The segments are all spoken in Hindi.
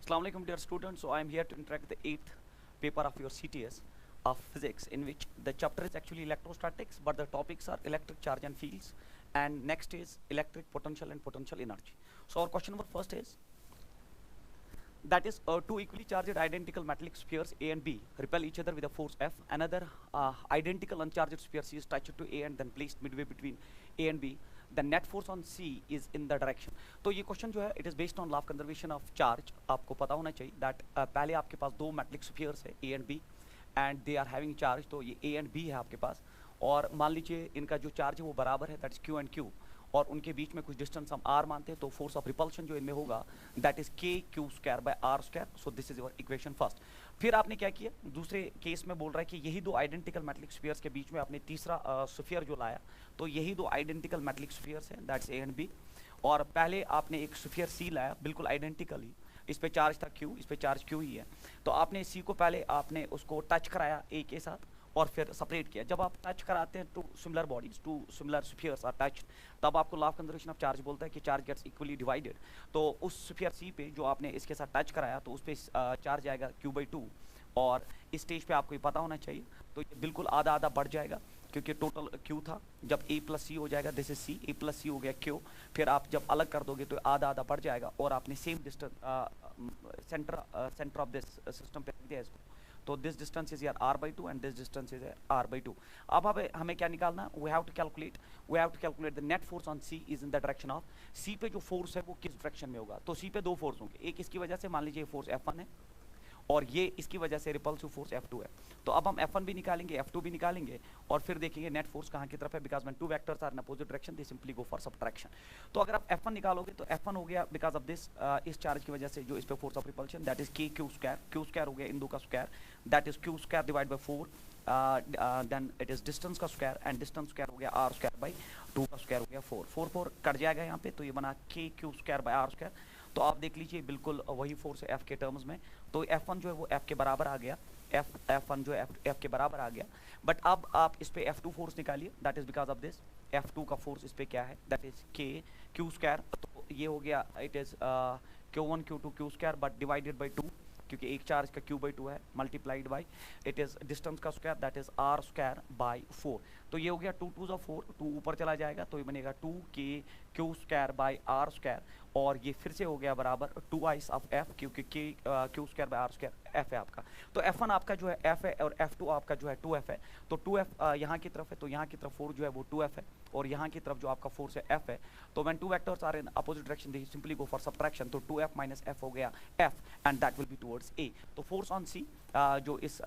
Assalamu alaikum dear students. So I am here to interact the 8th paper of your CTS of physics, in which the chapter is actually electrostatics, but the topics are electric charge and fields, and next is electric potential and potential energy. So our question number first is, that is two equally charged identical metallic spheres A and B repel each other with a force F. Another identical uncharged sphere C is touched to A and then placed midway between A and B. The net force on C is in the direction. तो ये क्वेश्चन जो है it is based on law of conservation of charge. आपको पता होना चाहिए दैट पहले आपके पास दो मेटलिक स्फीयर्स है A and B and they are having charge. तो ये A एंड B है आपके पास, और मान लीजिए इनका जो चार्ज है वो बराबर है, that is Q and Q, और उनके बीच में कुछ डिस्टेंस हम r मानते हैं. तो फोर्स ऑफ रिपल्शन जो इनमें होगा that is k q square by r square. So this is your equation first. फिर आपने क्या किया, दूसरे केस में बोल रहा है कि यही दो आइडेंटिकल मेटलिक स्फीयर्स के बीच में आपने तीसरा स्फीयर जो लाया, तो यही दो आइडेंटिकल मेटलिक स्फीयर्स हैं, दैट्स a एंड b. और पहले आपने एक स्फीयर c लाया बिल्कुल आइडेंटिकली, इस पे चार्ज था q, इस पे चार्ज q ही है. तो आपने c को पहले आपने उसको टच कराया a के साथ और फिर सेपरेट किया. जब आप टच कराते हैं two similar bodies, two similar spheres are touch, तब आपको law of conservation of charge बोलता है कि चार्ज गेट्स इक्वली डिवाइडेड. तो उस स्फीयर सी पे जो आपने इसके साथ टच कराया, तो उस पर चार्ज आएगा q/2, और इस स्टेज पे आपको ये पता होना चाहिए. तो ये बिल्कुल आधा आधा बढ़ जाएगा, क्योंकि टोटल q था. जब a प्लस सी हो जाएगा, this is c, a plus C हो गया q. फिर आप जब अलग कर दोगे तो आधा आधा बढ़ जाएगा, और आपने same distance centre of this system पे रख दिया इसको. तो दिस डिस्टेंस इज यार r/2 and this distance is r/2. अब हमें क्या निकालना, we have to calculate the net force on c is in the direction of. c पे जो फोर्स है वो किस डायरेक्शन में होगा. तो c पे दो फोर्स होंगे, एक इसकी वजह से मान लीजिए फोर्स F1 है, और ये इसकी वजह से रिपल्सिव फोर्स F2 है. तो अब हम F1 भी निकालेंगे, F2 भी निकालेंगे, और फिर देखेंगे नेट फोर्स कहाँ की तरफ है. Because when two vectors are in opposite direction they simply go for subtraction. तो अगर आप F1 निकालोगे तो F1 हो गया बिकॉज ऑफ दिस, इस चार्ज की वजह से जो इस पे force of repulsion, that is k q square. q square हो गया इन दो का square, that is q square divide by 4. Then it is distance का स्क्वायर, एंड डिस्टेंस स्क्वायर हो गया r स्क्वायर बाय 2 का स्क्वायर हो गया 4. 4 कट जाएगा यहाँ पे, तो ये बना k q square by r square. तो आप देख लीजिए बिल्कुल वही फोर्स है F के टर्म्स में. तो F1 जो है वो F के बराबर आ गया, F1 जो है F के बराबर आ गया. बट अब आप इस पे F2 फोर्स निकालिए, that is because of this. F2 का फोर्स इस पे क्या है, that is k q square. तो ये हो गया, it is q1 q2 q square but divided by 2, क्योंकि एक चार्ज का q/2 है, multiplied by it is distance का square, that is r square by 4. तो ये हो गया 2 2 4, 2 ऊपर चला जाएगा, तो ये बनेगा 2k q square by r square. और ये फिर से हो गया बराबर 2i ऑफ f, क्योंकि q square by r square f है आपका. तो F1 आपका जो है f है, और F2 आपका जो है 2f है. तो 2f यहाँ की तरफ है, तो यहाँ की तरफ फोर्स जो है वो 2f है, और यहाँ की तरफ जो आपका फोर्स है f है. तो when two vectors are in opposite direction they simply go for subtraction. तो 2f माइनस f हो गया f, and that will be towards a. तो फोर्स ऑन c जो इस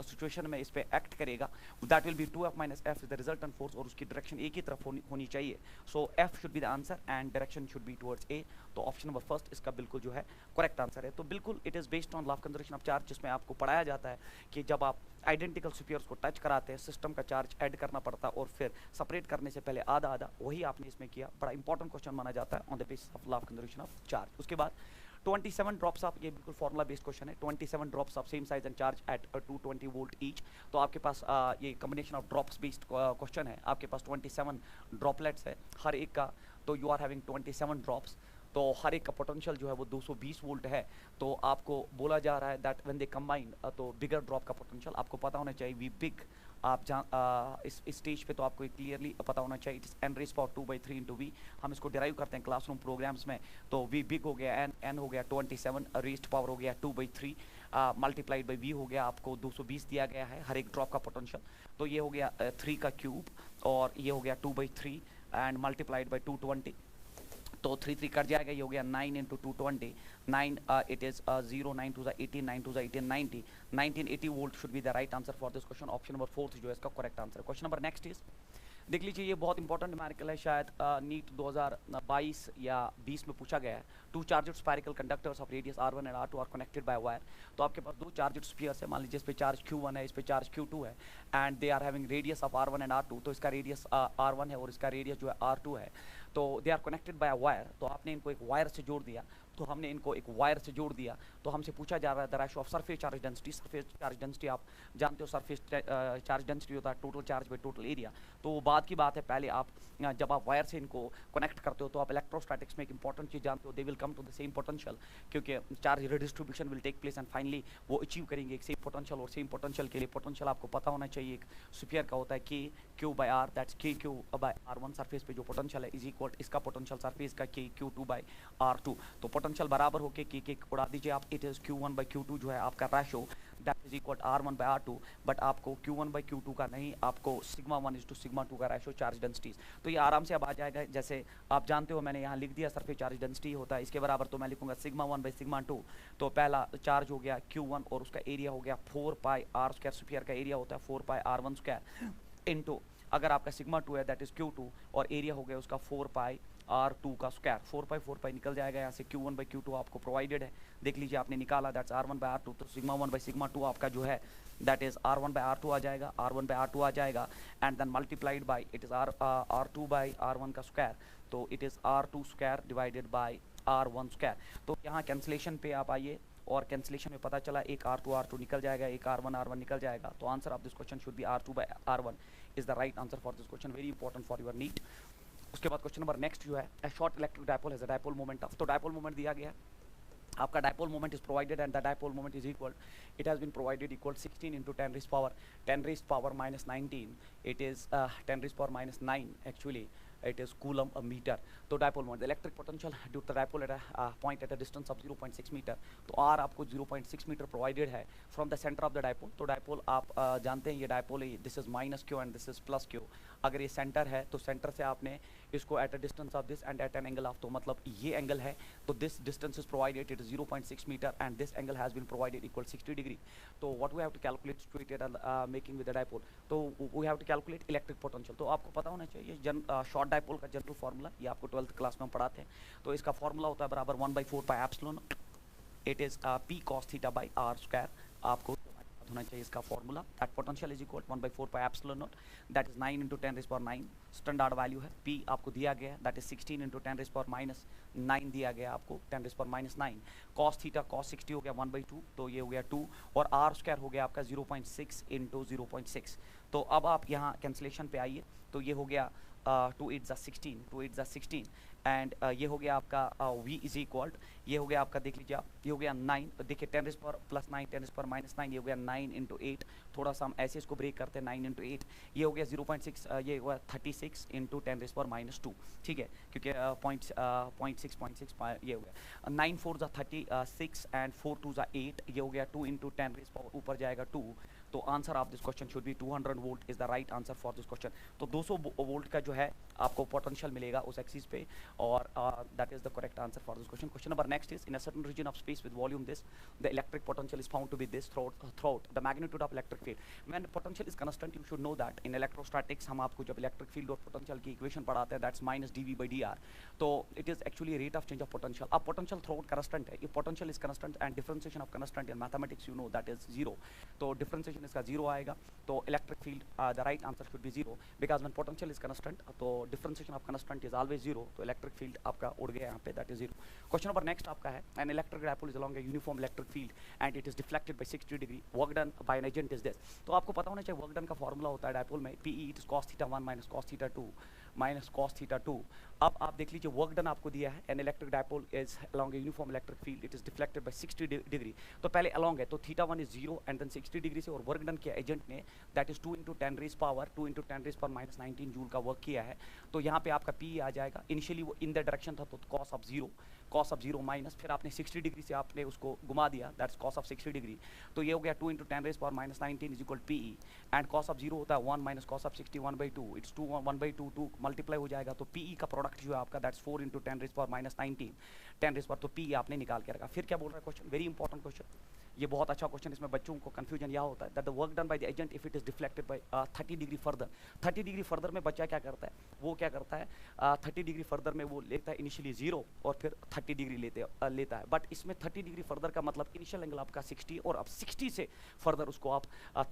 सिचुएशन में इस पे एक्ट करेगा, that will be 2f minus f is the resultant force, और उसकी डायरेक्शन a की तरफ होनी चाहिए. So f should be the answer and direction should be towards a. तो ऑप्शन नंबर फर्स्ट इसका बिल्कुल जो है करेक्ट आंसर है. तो बिल्कुल it is based on law of conservation of charge, जिसमें आपको पढ़ाया जाता है कि जब आप आइडेंटिकल स्फीयर्स को टच कराते हैं, सिस्टम का चार्ज ऐड करना पड़ता है, और फिर सेपरेट करने से पहले आधा आधा, वही आपने इसमें किया. बड़ा इंपॉर्टेंट क्वेश्चन माना जाता है on the basis of law of conservation of charge. उसके बाद 27 ड्रॉप्स ऑफ, ये बिल्कुल फॉर्मुला बेस्ड क्वेश्चन है. 27 drops of same size and charge at 220 volt each. तो आपके पास ये combination of drops based question है. आपके पास 27 ड्रॉपलेट्स है हर एक का, तो यू आर हैविंग 27 ड्रॉप्स. तो हर एक का पोटेंशियल जो है वो 220 वोल्ट है. तो आपको बोला जा रहा है दैट व्हेन दे कंबाइन, तो बिगर ड्रॉप का पोटेंशियल आपको पता होना चाहिए, वी बिग. आप इस स्टेज पे तो आपको क्लियरली पता होना चाहिए, it is n rays power 2/3 into v. हम इसको डिराइव करते हैं क्लासरूम प्रोग्राम्स में. तो v बिग हो गया, n हो गया 27, रेज़्ड पावर हो गया 2/3, मल्टीप्लाइड बाई v हो गया, आपको 220 दिया गया है हर एक ड्रॉप का पोटेंशियल. तो ये हो गया 3 का क्यूब, और ये हो गया 2/3 एंड मल्टीप्लाइड बाई 220. तो 3 3 कट जाएगा, ये हो गया 9 into 220. 9 it is 0 9 2 18 9 2 18 90. 1980 volt should be the right answer for this question. Option number 4 जो है इसका correct answer. Question number next is, देख लीजिए ये बहुत इंपॉर्टेंट न्यूमेरिकल है, शायद नीट 2022 या 20 में पूछा गया है. Two charged spherical conductors of radius r1 and r2 are connected by wire. तो आपके पास दो चार्जड स्फीयर्स है, मान लीजिए इस पे चार्ज q1 है, इस पे चार्ज q2 है, and they are having radius of r1 and r2. तो इसका रेडियस r1 है और इसका रेडियस जो है r2 है. तो they are connected by wire. तो आपने इनको एक वायर से जोड़ दिया. तो हमने इनको एक वायर से जोड़ दिया, तो हमसे पूछा जा रहा है the ratio of surface charge density. Surface charge density आप जानते हो, सरफेस चार्ज डेंसिटी होता है total charge by total area. तो वो बात की बात है, पहले आप जब आप वायर से इनको कनेक्ट करते हो तो आप इलेक्ट्रोस्टैटिक्स में एक इंपॉर्टेंट चीज़ जानते हो, they will come to the same potential, क्योंकि charge redistribution will take place and finally वो अचीव करेंगे एक सेम पोटेंशियल। और सेम पोटेंशियल के लिए पोटेंशियल आपको पता होना चाहिए, एक स्फीयर का होता है K Q by R, that's K Q by are one. Surface पे जो पोटेंशियल है इज इक्वल इसका पोटेंशियल सरफेस का K Q two by R two. तो पोटेंशियल बराबर होके के उड़ा दीजिए आप, it is Q one by Q two जो है आपका ratio, that is equal R one by R two. But आपको Q one by Q two का नहीं, आपको sigma one is to sigma two का रेशो चार्ज डेंसिटीज। तो ये आराम से अब आ जाएगा, जैसे आप जानते हो मैंने यहाँ लिख दिया सरफेस चार्ज डेंसिटी होता है, इसके बराबर तो मैं लिखूंगा sigma one by sigma to. तो पहला चार्ज हो गया क्यू वन और उसका एरिया हो गया 4 पाई आर स्क्वायर, स्फीयर का एरिया होता है 4 pi R one square into, अगर आपका सिग्मा टू है दैट इज क्यू टू और एरिया हो गया उसका 4 पाई आर टू का स्क्वायर। 4 पाई निकल जाएगा यहाँ से, Q one by Q two आपको प्रोवाइडेड है, देख लीजिए आपने निकाला, that's R one by R two. तो sigma one by sigma two आपका जो है that is R one by R two आ जाएगा, R one by R two आ जाएगा, and then multiplied by it is R two by are one का स्क्वायर, तो it is R two square divided by are one square. तो यहाँ कैंसिलेशन पे आप आइए, और कैंसिलेशन में पता चला एक आर टू निकल जाएगा, एक आर वन निकल जाएगा। तो answer of this question should be r two by are one is the right answer for this question, very important for your NEET. उसके बाद क्वेश्चन नंबर नेक्स्ट जो है, a short electric dipole has a dipole moment of, तो डायपोल मोमेंट दिया गया है आपका, dipole moment is provided and the dipole moment is equal, it has been provided equal 16 into 10 raised power minus 19, it is 10 raised power minus 9 actually, it is coulomb a meter। तो dipole moment, electric potential due to dipole at a point at a distance of 0.6 metre, तो r आपको 0.6 मीटर प्रोवाइडेड है from the centre of the dipole. तो डायपोल आप जानते हैं ये डायपोल है, this is minus Q and this is plus q. अगर ये सेंटर है तो सेंटर से आपने इसको at a distance of this and at an angle of, तो मतलब ये एंगल है, तो this distance is provided it is 0.6 metre and this angle has been provided equal 60 degree. तो what we have to calculate straight making with the dipole, तो we have to calculate electric potential. तो आपको पता होना चाहिए शॉर्ट डायपोल का जनरल फार्मूला, ये आपको 12th क्लास में हम पढ़ाते हैं। तो इसका फार्मूला होता है बराबर 1/4 pi epsilon, it is p cos theta by r square. आपको होना चाहिए इसका formula, that potential is equal 1/4 pi epsilon not, that is 9 into 10 raised power 9 standard value है। p आपको दिया गया है that is 16 into 10 raised power minus 9 दिया गया आपको, 10 raised power minus 9। cos theta cos 60 हो गया 1/2, तो ये हो गया 2, और r स्क्वायर हो गया आपका 0.6 into 0.6। तो अब आप यहाँ कैंसिलेशन पे आइए, तो ये हो गया 2 8 जा 16 एंड ये हो गया आपका v इज इक्वल, ये हो गया आपका देख लीजिए आप, ये हो गया 9, देखिए 10 raised power plus 9 10 raised power minus 9, ये हो गया 9 into 8, थोड़ा सा हम ऐसे इसको ब्रेक करते हैं 9 into 8, ये हो गया 0.6, ये हुआ 36 into 10 raised power minus 2, ठीक है, क्योंकि 0.6 ये हो गया 9 4 जा 36 एंड 4 2 जा 8, ये हो गया 2 into 10 raised power ऊपर जाएगा 2। तो answer of this question should B 200 volt is the right answer for this question. तो 200 वोल्ट का जो है आपको पोटेंशियल मिलेगा उस एक्सिस पे, और that is the correct answer for this question. Question number next is, in a certain region of space with volume this, the electric potential is found to be this throughout the magnitude of electric field. When potential is constant you should know that in electrostatics हम आपको जब इलेक्ट्रिक फील्ड और पोटेंशियल की इक्वेशन पढ़ाते हैं दैट्स माइनस dv/dr, तो it is actually rate of change of potential. अब पोटेंशियल थ्रूआउट कांस्टेंट है, ये potential is constant and differentiation of constant in mathematics you know that is 0, तो डिफरेंशिएशन इसका 0 आएगा। तो electric field the right answer should be 0 because when potential is constant तो differentiation of constant is always 0, तो इलेक्ट्रिक फील्ड आपका उड़ गया यहाँ पे, that is 0। Question number next आपका है, an electric dipole is along a uniform electric field and it is deflected by 60 degree, work done by an agent is this. तो आपको पता होना चाहिए वर्क डन का फार्मूला होता है डायपोल में PE it is cos theta 1 minus cos theta 2 minus cos theta 2। अब आप देख लीजिए वर्क डन आपको दिया है, an electric dipole is along a uniform electric field, it is deflected by 60 degree. तो पहले अलोंग है तो theta 1 is 0 and then 60 degree से, और वर्क डन किया एजेंट ने that is 2 into 10 raised power minus 19 joule का वर्क किया है। तो यहाँ पे आपका PE आ जाएगा, इनिशियली वो इन द डायरेक्शन था तो cos ऑफ 0 माइनस, फिर आपने 60 डिग्री से आपने उसको घुमा दिया, दैट्स cos ऑफ 60 डिग्री, तो ये हो गया 2 into 10 raised power minus 19 is equal PE and cos of 0 होता है 1 minus cos of 60 1/2, it's 2 1/2 2 multiply हो जाएगा, तो PE का प्रोडक्ट जो है आपका that's 4 into 10 raised power minus 19 10 raised power, तो PE आपने निकाल के रखा। फिर क्या बोल रहा है क्वेश्चन, वेरी इंपॉर्टेंट क्वेश्चन, ये बहुत अच्छा क्वेश्चन, इसमें बच्चों को कंफ्यूजन यह होता है that the work done by the agent if it is deflected bye 30 degree further. 30 degree further में बच्चा क्या करता है, वो क्या करता है 30 डिग्री फर्दर में वो लेता है इनिशियली 0 और फिर 30 डिग्री लेता है, बट इसमें 30 डिग्री फर्दर का मतलब इनिशियल एंगल आपका 60 और अब 60 से फर्दर उसको आप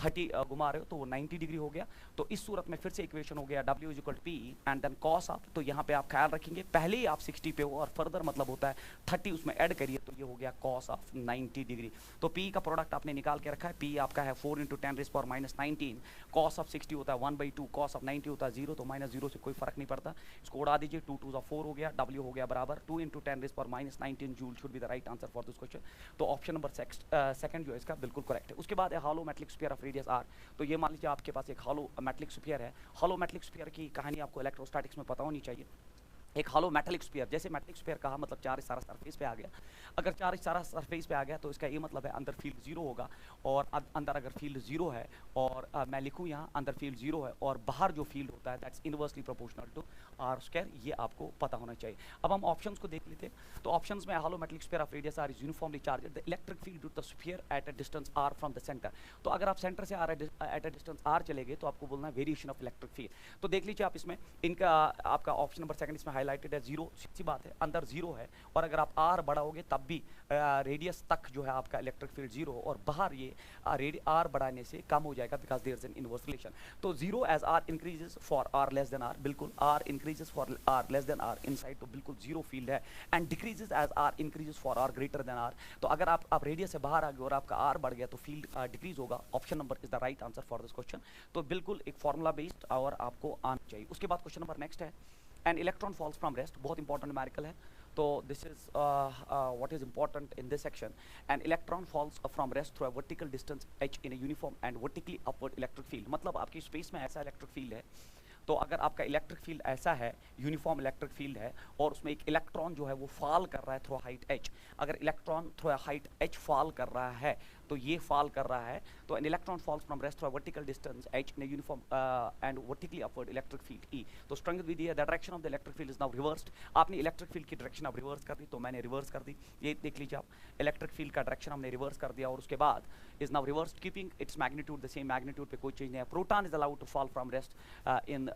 30 घुमा रहे हो तो वो 90 डिग्री हो गया। तो इस सूरत में फिर से इक्वेशन हो गया W is equal to P and then cos of, तो यहाँ पे आप ख्याल रखेंगे पहले ही आप 60 पे हो और फर्दर मतलब होता है 30 उसमें ऐड करिए तो ये हो गया cos ऑफ 90 डिग्री। तो P का प्रोडक्ट आपने निकाल के रखा है, P आपका है 4 × 10⁻⁻19, cos ऑफ 60 होता है 1/2, cos ऑफ 90 होता है 0, तो -0 से कोई फर्क नहीं पड़ता, इसको उड़ा दीजिए, 2 2 4 हो गया, W हो गया बराबर 2 × 10⁻19 joule should be the right answer for this question. तो ऑप्शन नंबर सेकंड जो है इसका बिल्कुल करेक्ट है। उसके बाद है hollow metallic sphere of radius r। तो ये मान लीजिए आपके पास एक हॉलो मेटलिक स्फीयर है। हॉलो मेटलिक स्फीयर की कहानी आपको इलेक्ट्रोस्टैटिक्स में पता होनी चाहिए। एक हॉलो मेटलिक स्फीयर, जैसे मेटलिक स्फीयर कहा मतलब चार्ज सारा सरफेस पे आ गया, अगर चार्ज सारा सरफेस पे आ गया तो इसका ये मतलब है अंदर फील्ड 0 होगा, और अंदर अगर फील्ड 0 है और मैं लिखूँ यहाँ अंदर फील्ड 0 है और बाहर जो फील्ड होता है that's inversely proportional to r², ये आपको पता होना चाहिए। अब हम ऑप्शंस को देख लेते हैं। तो ऑप्शंस में hollow metallic sphere of radius r is uniformly charged, the electric field due to the sphere at a distance r from the centre. तो अगर आप सेंटर से एट अ डिस्टेंस r चले गए तो आपको बोलना है वेरिएशन ऑफ इलेक्ट्रिक फील्ड। तो देख लीजिए आप इसमें इनका आपका ऑप्शन नंबर सेकंड इसमें हाईलाइटेड है 0, सी बात है अंदर 0 है, और अगर आप r बढ़ाओगे तब भी रेडियस तक जो है आपका इलेक्ट्रिक फील्ड 0, और बाहर ये r बढ़ाने से कम हो जाएगा because there is an inverse relation. तो 0 as r increases for r less than r, बिल्कुल r increases for r less than r inside, तो बिल्कुल 0 फील्ड है, and decreases as r increases for r greater than r। तो अगर आप रेडियस से बाहर आ गए और आपका r बढ़ गया तो फील्ड डिक्रीज होगा। Option number is the right answer for this question. तो बिल्कुल एक फॉर्मूला बेस्ड और आपको आना चाहिए। उसके बाद क्वेश्चन नंबर नेक्स्ट है an electron falls from rest, बहुत इंपॉर्टेंट न्यूमेरिकल है। तो this is what is important in this section. An electron falls from rest through a vertical distance h in a uniform and vertically upward electric field। मतलब आपकी स्पेस में ऐसा इलेक्ट्रिक फील्ड है, तो अगर आपका इलेक्ट्रिक फील्ड ऐसा है, यूनिफॉर्म इलेक्ट्रिक फील्ड है, और उसमें एक इलेक्ट्रॉन जो है वो फॉल कर रहा है थ्रू हाइट h, अगर electron through height h fall कर रहा है तो ये फॉल कर रहा है, तो an electron falls from rest through vertical distance h in uniform and vertically upward electric field E। तो strength with the direction of the electric field is now reversed. आपने इलेक्ट्रिक फील्ड की डायरेक्शन अब रिवर्स कर दी, तो मैंने रिवर्स कर दी, ये देख लीजिए आप, इलेक्ट्रिक फील्ड का डायरेक्शन हमने रिवर्स कर दिया, और उसके बाद is now reversed keeping its magnitude the same magnitude पे कोई चेंज नहीं है। Proton is allowed to fall from rest in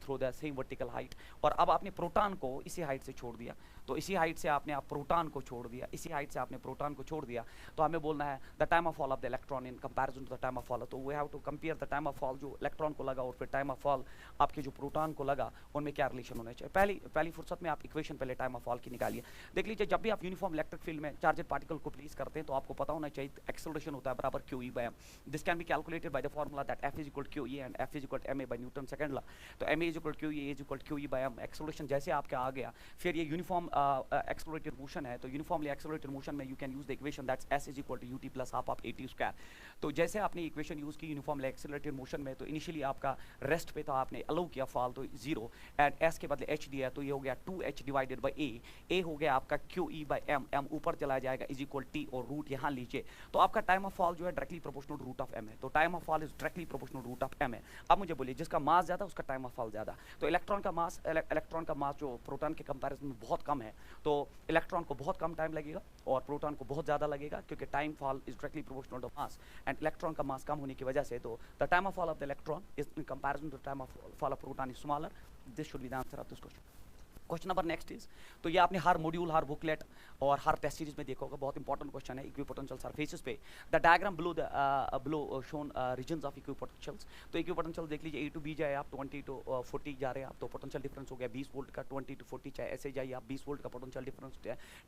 through the same vertical height, और अब आपने प्रोटॉन को इसी हाइट से छोड़ दिया, तो इसी हाइट से आपने आप प्रोटॉन को छोड़ दिया, इसी हाइट से आपने प्रोटॉन को छोड़ दिया, तो हमें बोलना है the time of fall of the electron in comparison to the time of fall. तो we have to compare the time of fall जो इलेक्ट्रॉन को लगा और फिर टाइम ऑफ फॉल आपके जो प्रोटॉन को लगा, उनमें क्या रिलेशन होना चाहिए। पहली फुर्सत में आप इक्वेशन पहले टाइम ऑफ फॉल की निकालिए। देख लीजिए जब भी आप यूनिफॉर्म इलेक्ट्रिक फील्ड में चार्जेड पार्टिकल को प्लेस करते हैं तो आपको पता होना चाहिए एक्सेलरेशन होता है बराबर QE/m। This can be calculated by the formula that F is equal to QE and F is equal to ma by Newton second law. तो ma is equal to QE, a is equal to QE/m। Acceleration जैसे आपके आ गया, फिर ये यूनिफॉर्म एक्सेलरेटेड मोशन है, तो यूनिफॉर्मली एक्सेलरेटेड मोशन में you can use the equation that's S is equal to ut plus half of at²। तो जैसे आपने इक्वेशन यूज की यूनिफॉर्मली एक्सेलरेटेड मोशन में, तो इनिशियली आपका रेस्ट पे था, आपने अलाउ किया फॉल तो 0 एंड S के बदले h दिया, तो ये हो गया 2h डिवाइडेड बाय a हो गया आपका QE/m, m ऊपर चला जाएगा इज इक्वल t, और रूट यहाँ लीजिए, तो आपका टाइम ऑफ फॉल जो है directly proportional root of m है। तो time of fall is directly proportional root of m है। अब मुझे बोलिए जिसका मास ज्यादा उसका टाइम ऑफ फॉल ज्यादा। तो इलेक्ट्रॉन का मास जो प्रोटॉन के कंपैरिजन में बहुत कम है, तो इलेक्ट्रॉन को बहुत कम टाइम लगेगा और प्रोटॉन को बहुत ज्यादा लगेगा, क्योंकि time fall is directly proportional to mass, and electron का मास कम होने की वजह से तो the time of fall of the electron is in comparison to the time of fall of proton is smaller. This should be the answer of this question. Question number next is, तो ये आपने हर मॉड्यूल, हर बुकलेट और हर टेस्ट सीरीज में देखा होगा, बहुत इंपॉर्टेंट क्वेश्चन है इक्विपोटेंशियल सरफेसेस पे। The diagram below shown regions of equipotentials. तो इक्विपोटेंशियल देख लीजिए, A to B जाए आप 20 to 40 जा रहे हैं आप, तो पोटेंशियल डिफरेंस हो गया 20 वोल्ट का, 20 to 40 चाहे ऐसे जाइए आप, 20 वोल्ट का पोटेंशियल डिफरेंस,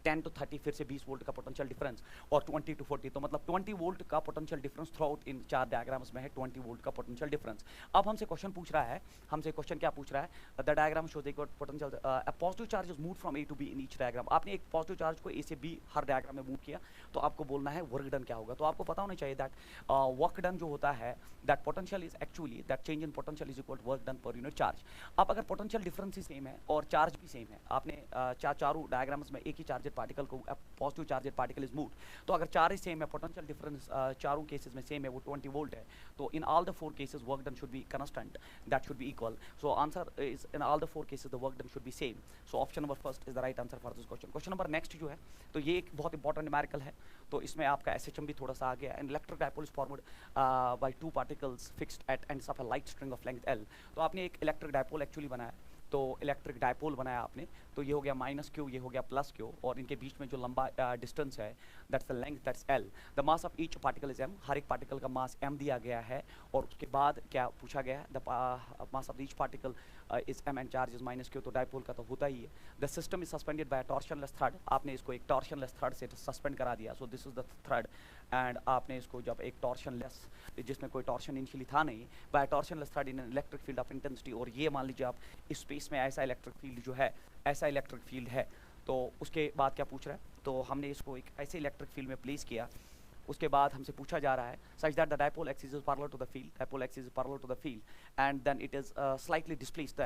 10 to 30 फिर से 20 वोल्ट का पोटेंशियल डिफरेंस, और 20 to 40, तो मतलब 20 वोल्ट का potential difference through out in 4 diagrams में है 20 वोल्ट का पोटेंशियल डिफरेंस। अब हमसे क्वेश्चन पूछ रहा है, हमसे क्वेश्चन क्या पूछ रहा है, the diagram shows the potential positive charge is move from A to B in each diagram. आपने एक पॉजिटिव चार्ज को A से B हर डायग्राम में मूव किया, तो आपको बोलना है वर्क डन क्या होगा। तो आपको पता होना चाहिए दैट वर्क डन जो होता है, that potential is actually that change in potential is equal to work done पर यूनिट चार्ज। अब अगर पोटेंशियल डिफरेंस ही सेम है और चार्ज भी सेम है, आपने चारों डायग्राम्स में एक ही चार्जेड पार्टिकल को, positive charged particle is moved, तो अगर चार्ज सेम है, पोटेंशियल डिफरेंस चारों केसेस में सेम है, वो 20 वोल्ट है, तो in all the 4 cases work done should be constant, that should be equal. So answer is in all the 4 cases the work done should be same. So option number first is the right answer for this question. Question number next जो है, तो ये एक बहुत इंपॉर्टेंट न्यूमेरिकल है, तो इसमें आपका SHM भी थोड़ा सा आ गया। And electric dipole is formed by 2 particles fixed at ends of a light string of length L। तो आपने एक इलेक्ट्रिक डायपोल एक्चुअली बनाया, तो इलेक्ट्रिक डायपोल बनाया आपने, तो ये हो गया माइनस क्यू, ये हो गया प्लस क्यू, और इनके बीच में जो लंबा डिस्टेंस है that's the length, that's L. The mass of each particle is M, हर एक पार्टिकल का मास एम दिया गया है। और उसके बाद क्या पूछा गया है, the mass of each particle is M and charge is minus Q, तो डायपोल का तो होता ही है। The system is suspended by torsionless thread, आपने इसको एक टॉर्शनलेस थ्रेड से सस्पेंड करा दिया, so this is the thread. And आपने इसको जब एक टॉर्शनलेस, जिसमें कोई टॉर्शन इनिशियली था नहीं, by torsionless thread in electric field of intensity, और ये मान लीजिए आप इस स्पेस में ऐसा इलेक्ट्रिक फील्ड जो है, ऐसा इलेक्ट्रिक फील्ड है, तो उसके बाद क्या पूछ रहा है, तो हमने इसको एक ऐसे इलेक्ट्रिक फील्ड में प्लेस किया। उसके बाद हमसे पूछा जा रहा है such that the dipole axis is parallel to the field, dipole axis is parallel to the field and then it is slightly displaced,